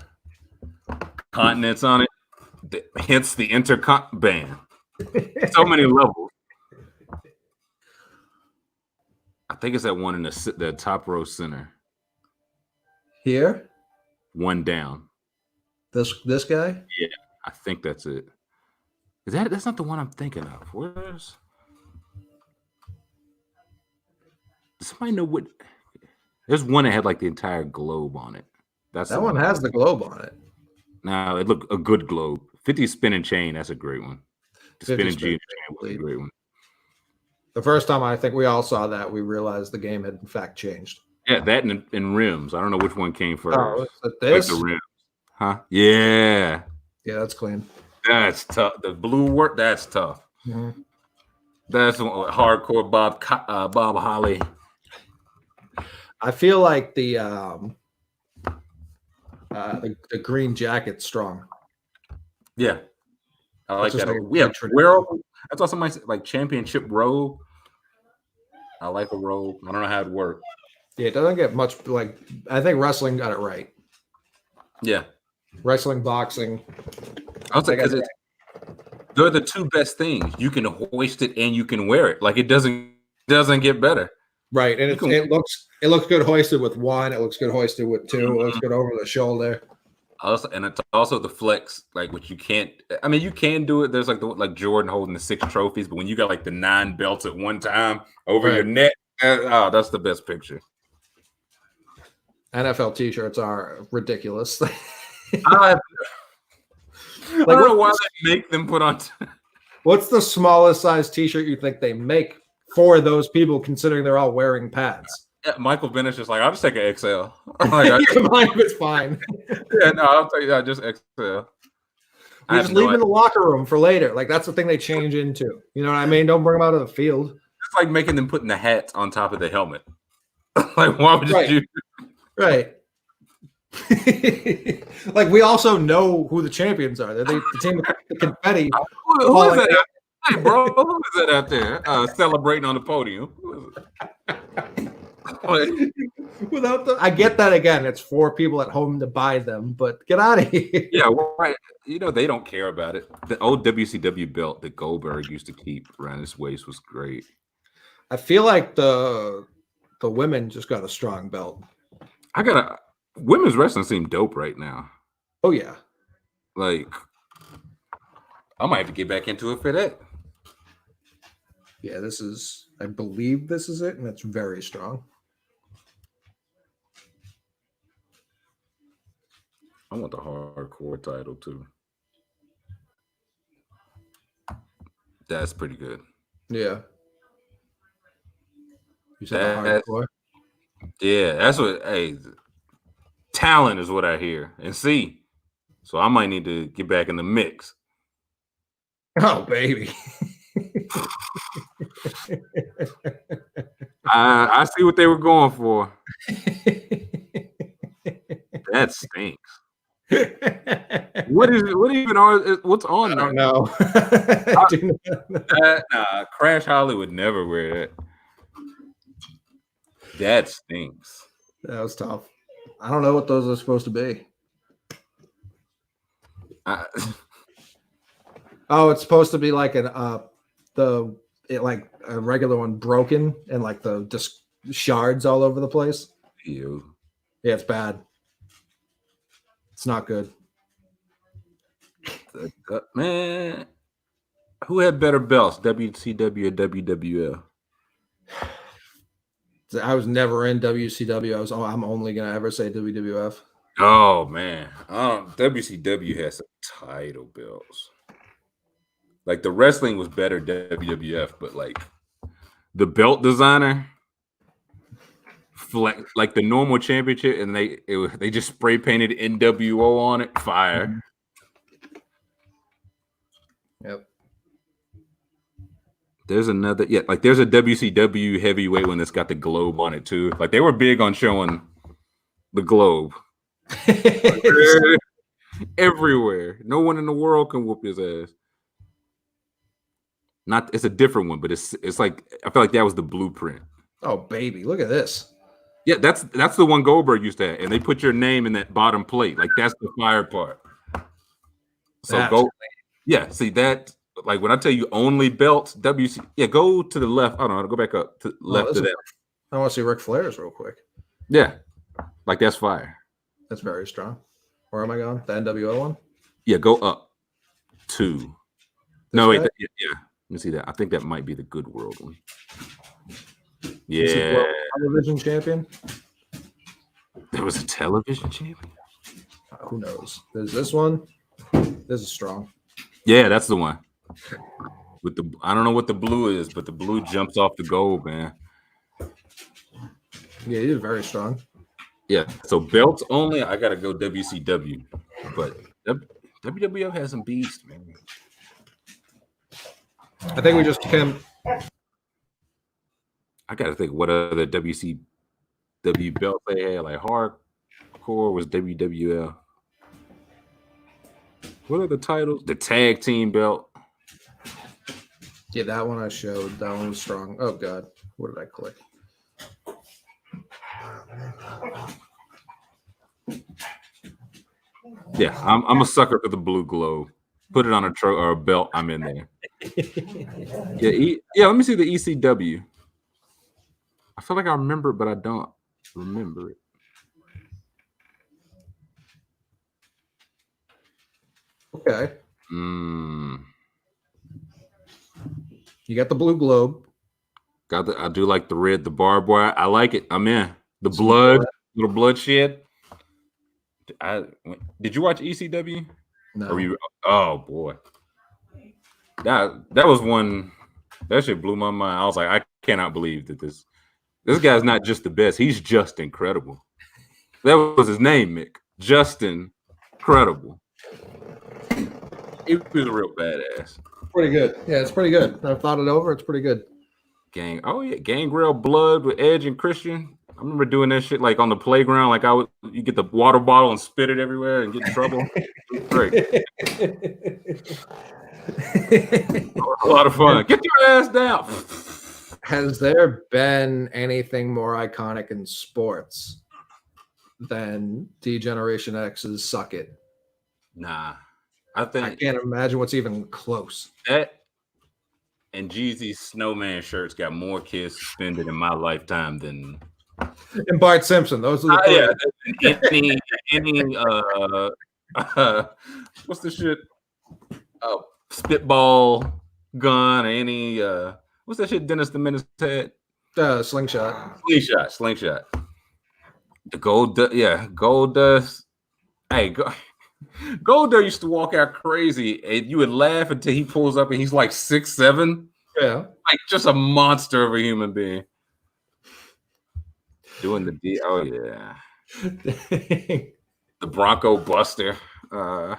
continents on it. Hence the Intercont band. So many levels. I think it's that one in the top row center. Here? One down. This guy? Yeah, I think that's it. That's not the one I'm thinking of. Does somebody know what? There's one that had like the entire globe on it. That one has the globe on it. No, it looked a good globe. 50 spin and chain, that's a great one. The spin and chain was a great one. The first time I think we all saw that, we realized the game had in fact changed. Yeah, that and rims. I don't know which one came first. Oh, this? Like the rims. Huh? Yeah. Yeah, that's clean. That's tough. The blue work, that's tough. Mm-hmm. That's hardcore Bob Holly. I feel like the green jacket's strong. Yeah. I like that. I saw somebody like championship robe. I like a robe. I don't know how it works. Yeah, it doesn't get much like I think wrestling got it right. Yeah. Wrestling, boxing. I was like, because they're the two best things. You can hoist it and you can wear it. Like it doesn't get better. Right. And it looks good hoisted with one. It looks good hoisted with two. It looks good over the shoulder. Also, and it's also the flex, like which you can't. I mean, you can do it. There's like Jordan holding the 6 trophies, but when you got like the 9 belts at one time over your neck, that's the best picture. NFL T-shirts are ridiculous. I don't know why they make them put on. What's the smallest size T-shirt you think they make for those people, considering they're all wearing pads? Yeah, Michael Bennett's just like, I'll just take an XL. Mine is fine. Yeah, no, I'll tell you, just XL. You just leave them in the locker room for later. Like that's the thing they change into. You know what I mean? Don't bring them out of the field. It's like making them putting the hats on top of the helmet. Like, why would you do? Right. Like we also know who the champions are. They're the team with the confetti. Who is that? Hey, bro, who is that out there celebrating on the podium? I get that again. It's for people at home to buy them, but get out of here. Yeah, right. You know they don't care about it. The old WCW belt that Goldberg used to keep around his waist was great. I feel like the women just got a strong belt. Women's wrestling seem dope right now. Oh yeah. Like I might have to get back into it for that. Yeah, I believe this is it, and it's very strong. I want the hardcore title too. That's pretty good. Yeah. You said the hardcore? Yeah, that's what. Hey, talent is what I hear and see. So I might need to get back in the mix. Oh, baby. I see what they were going for. That stinks. What's on I there? don't know. Nah, Crash Hollywood never wear that. That stinks. That was tough. I don't know what those are supposed to be. It's supposed to be like like a regular one broken and like the just shards all over the place. Ew. Yeah, it's bad. It's not good. Man, who had better belts, WCW or WWF? I was never in WCW. I'm only gonna ever say WWF. Oh man, WCW has some title belts. Like the wrestling was better WWF, but like the belt designer, like the normal championship, and they just spray painted NWO on it. Fire. Yep. There's another, there's a WCW heavyweight one that's got the globe on it too. Like they were big on showing the globe. Everywhere. No one in the world can whoop his ass. It's a different one, but it's like I feel like that was the blueprint. Oh baby, look at this. Yeah, that's the one Goldberg used to have, and they put your name in that bottom plate. Like that's the fire part. So see that. Like when I tell you only belts, go to the left. I don't know, go back up to left of that. I want to see Ric Flair's real quick. Yeah, like that's fire. That's very strong. Where am I going? The NWO one? Yeah, go up to. No, wait. Yeah. Let me see that. I think that might be the Good World one. Yeah. Television champion? There was a television champion? Who knows? There's this one. This is strong. Yeah, that's the one. With the, I don't know what the blue is, but the blue jumps off the gold, man. Yeah, he's very strong. Yeah, so belts only, I gotta go WCW, but WWF has some beasts, man. I think we just can. I gotta think what other WCW belts they had. Like hardcore was WWF. What are the titles? The tag team belt. Yeah, that one I showed. That one was strong. Oh God, what did I click? Yeah, I'm a sucker for the blue globe. Put it on a belt. I'm in there. Yeah. Let me see the ECW. I feel like I remember it, but I don't remember it. Okay. You got the blue globe. I do like the red, the barbed wire. I like it. I'm in. The blood, little bloodshed. Did you watch ECW? No. Oh boy, that was one. That shit blew my mind. I was like, I cannot believe that this guy's not just the best. He's just incredible. That was his name, Mick. Justin Credible. He was a real badass. Pretty good. Yeah, it's pretty good. I've thought it over. It's pretty good. Gangrel Blood with Edge and Christian. I remember doing that shit like on the playground. Like you get the water bottle and spit it everywhere and get in trouble. Great. A lot of fun. Get your ass down. Has there been anything more iconic in sports than D-Generation X's Suck It? Nah. I can't imagine what's even close. That and Jeezy's snowman shirts got more kids suspended in my lifetime than and Bart Simpson. Those are the what's the shit? Spitball gun or any what's that shit Dennis the Menace had? Slingshot. The gold dust. Hey, Goldust used to walk out crazy, and you would laugh until he pulls up and he's like 6'7". Yeah, like just a monster of a human being. Doing the oh yeah, the Bronco Buster. I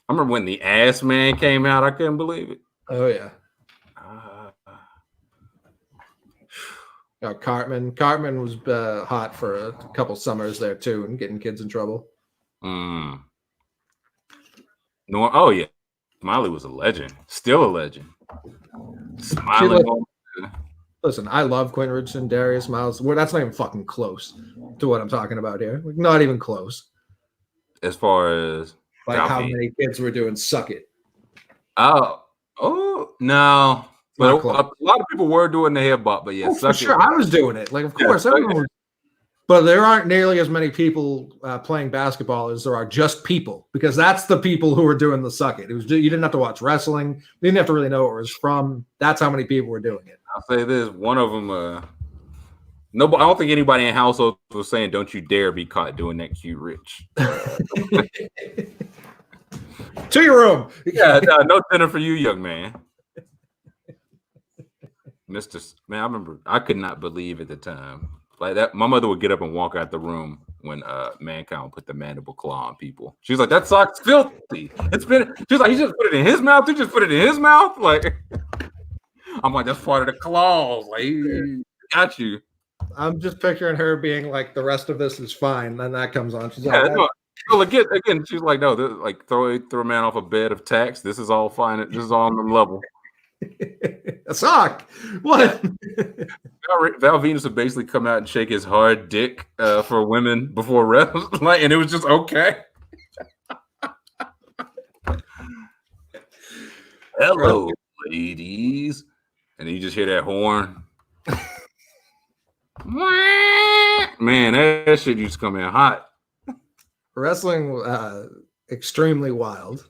remember when the Ass Man came out. I couldn't believe it. Oh yeah. Cartman was hot for a couple summers there too, and getting kids in trouble. No, oh yeah, Smiley was a legend, still a legend. Smiley. Listen, I love Quentin Richardson, Darius Miles. Well, that's not even fucking close to what I'm talking about here. Like, not even close. As far as like how many kids were doing Suck It. Oh no. But a lot of people were doing the head bop, but yeah, for sure. I was doing it. Like, of course, everyone was. But there aren't nearly as many people playing basketball as there are just people, because that's the people who were doing the Suck It. You didn't have to watch wrestling. You didn't have to really know where it was from. That's how many people were doing it. I'll say this: one of them. Nobody. I don't think anybody in households was saying, "Don't you dare be caught doing that, cute rich." To your room. Yeah, no dinner for you, young man. Mr. Man, I remember I could not believe at the time. Like that, my mother would get up and walk out the room when Mankind put the mandible claw on people. She's like, "That sock's filthy. She's like, "He just put it in his mouth. You just put it in his mouth." Like, I'm like, "That's part of the claws." Like, he got you. I'm just picturing her being like, "The rest of this is fine." Then that comes on. She's like, well, again, she's like, "No, like throw a man off a bed of tacks. This is all fine. This is all on the level." A sock. What? Val Venus would basically come out and shake his hard dick for women before wrestling, and it was just okay. Hello, ladies, and you just hear that horn. Man, that shit used to come in hot. Wrestling, extremely wild.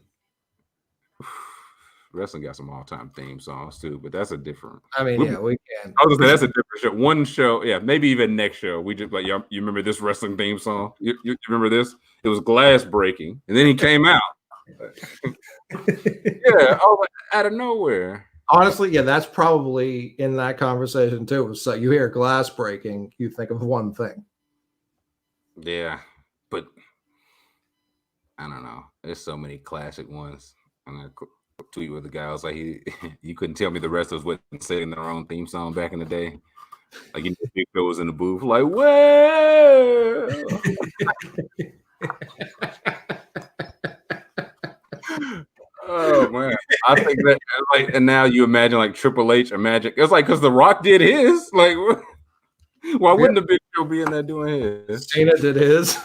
Wrestling got some all-time theme songs too, but that's a different. I mean, we can. I was gonna say that's a different show. One show, yeah, maybe even next show. We just like, you remember this wrestling theme song? You remember this? It was Glass Breaking, and then he came out. Yeah, out of nowhere. Honestly, yeah, that's probably in that conversation too. So you hear glass breaking, you think of one thing. Yeah, but I don't know. There's so many classic ones. I'm gonna tweet with the guy. I was like, you couldn't tell me the rest of us wouldn't sing their own theme song back in the day. Like, Big Phil was in the booth, like, well. Oh man, I think that like, and now you imagine like Triple H or Magic. It's like because The Rock did his. Like, why wouldn't the Big Show be in there doing his? Cena did his.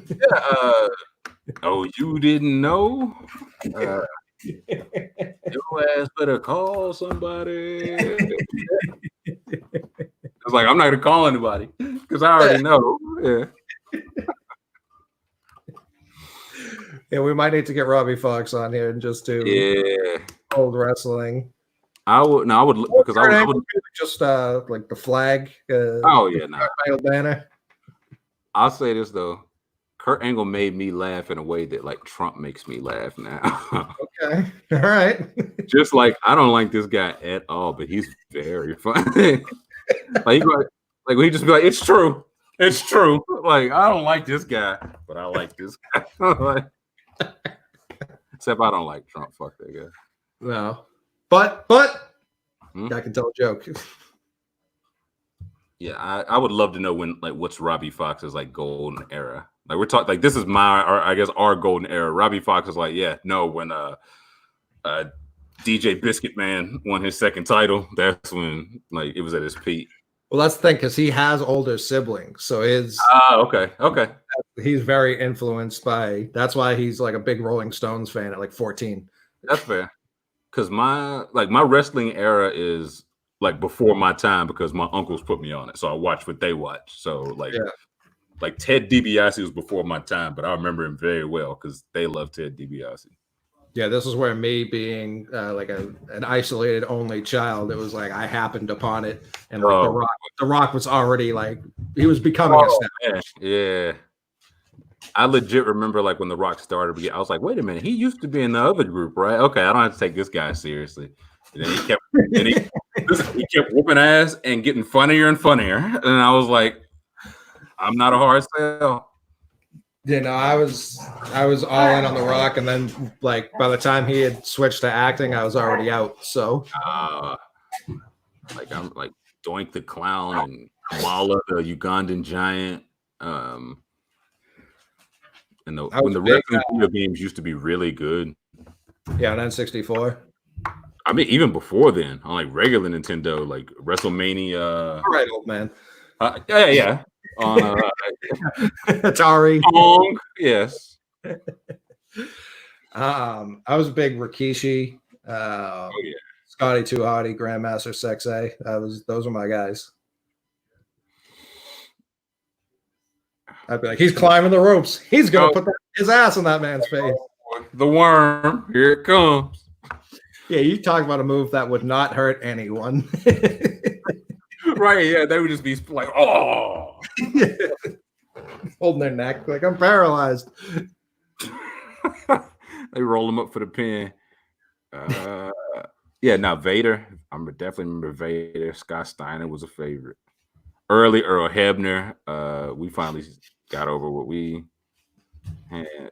Yeah. Oh, you didn't know? Your ass better call somebody. It's like I'm not gonna call anybody because I already know. Yeah. Yeah, we might need to get Robbie Fox on here and just do old wrestling. I would because I would just like the flag. Banner. I'll say this though, Kurt Angle made me laugh in a way that like Trump makes me laugh now. Okay, all right. Just like I don't like this guy at all, but he's very funny. Like he just be like, it's true. Like I don't like this guy, but I like this guy. Except I don't like Trump. Fuck that guy. No, but I can tell a joke. Yeah, I would love to know what's Robbie Fox's like golden era. Like we're talking like this is our golden era. Robbie Fox is like when DJ Biscuit Man won his second title. That's when like it was at his peak. Well, that's the thing because he has older siblings, so okay. He's very influenced by. That's why he's like a big Rolling Stones fan at like 14. That's fair. Because my wrestling era is like before my time because my uncles put me on it, so I watch what they watch. So like Ted DiBiase was before my time, but I remember him very well because they love Ted DiBiase. Yeah, this is where me being like an isolated only child, it was like I happened upon it, and like the Rock was already like he was becoming a star. Yeah. I legit remember like when The Rock started, I was like, wait a minute, he used to be in the other group, right? Okay, I don't have to take this guy seriously. And then he kept whooping ass and getting funnier and funnier, and I was like, I'm not a hard sell. Yeah, no, I was all in on The Rock, and then like by the time he had switched to acting, I was already out. So, like I'm like Doink the Clown and Kamala, the Ugandan giant, and when the wrestling video games used to be really good. Yeah, on N64. I mean, even before then, on like regular Nintendo, like WrestleMania. All right, old man. Yeah. On Atari. Yes. I was a big Rikishi. Scotty 2 Hotty, Grandmaster Sexay. Those were my guys. I'd be like, he's climbing the ropes. He's gonna put his ass on that man's face. The worm, here it comes. Yeah, you talk about a move that would not hurt anyone. Right, yeah, they would just be like, oh. Holding their neck like I'm paralyzed. They roll them up for the pin. Yeah, now Vader. I definitely remember Vader. Scott Steiner was a favorite. Early Earl Hebner. We finally got over what we had.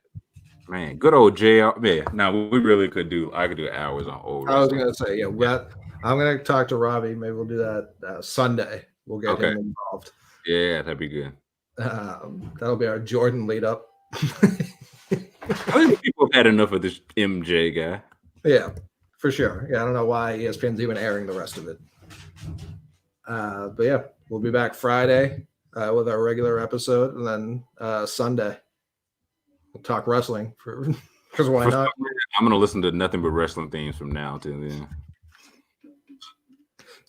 Man, good old JR. Man, now we really could do. I could do hours on old. I was gonna say, yeah. I'm gonna talk to Robbie. Maybe we'll do that Sunday. We'll get him involved. Yeah, that'd be good. That'll be our Jordan lead up. I think people have had enough of this MJ guy. Yeah, for sure. Yeah, I don't know why ESPN's even airing the rest of it. But yeah, we'll be back Friday with our regular episode, and then Sunday we'll talk wrestling because why not? I'm gonna listen to nothing but wrestling themes from now till then.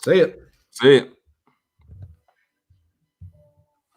See it. See it.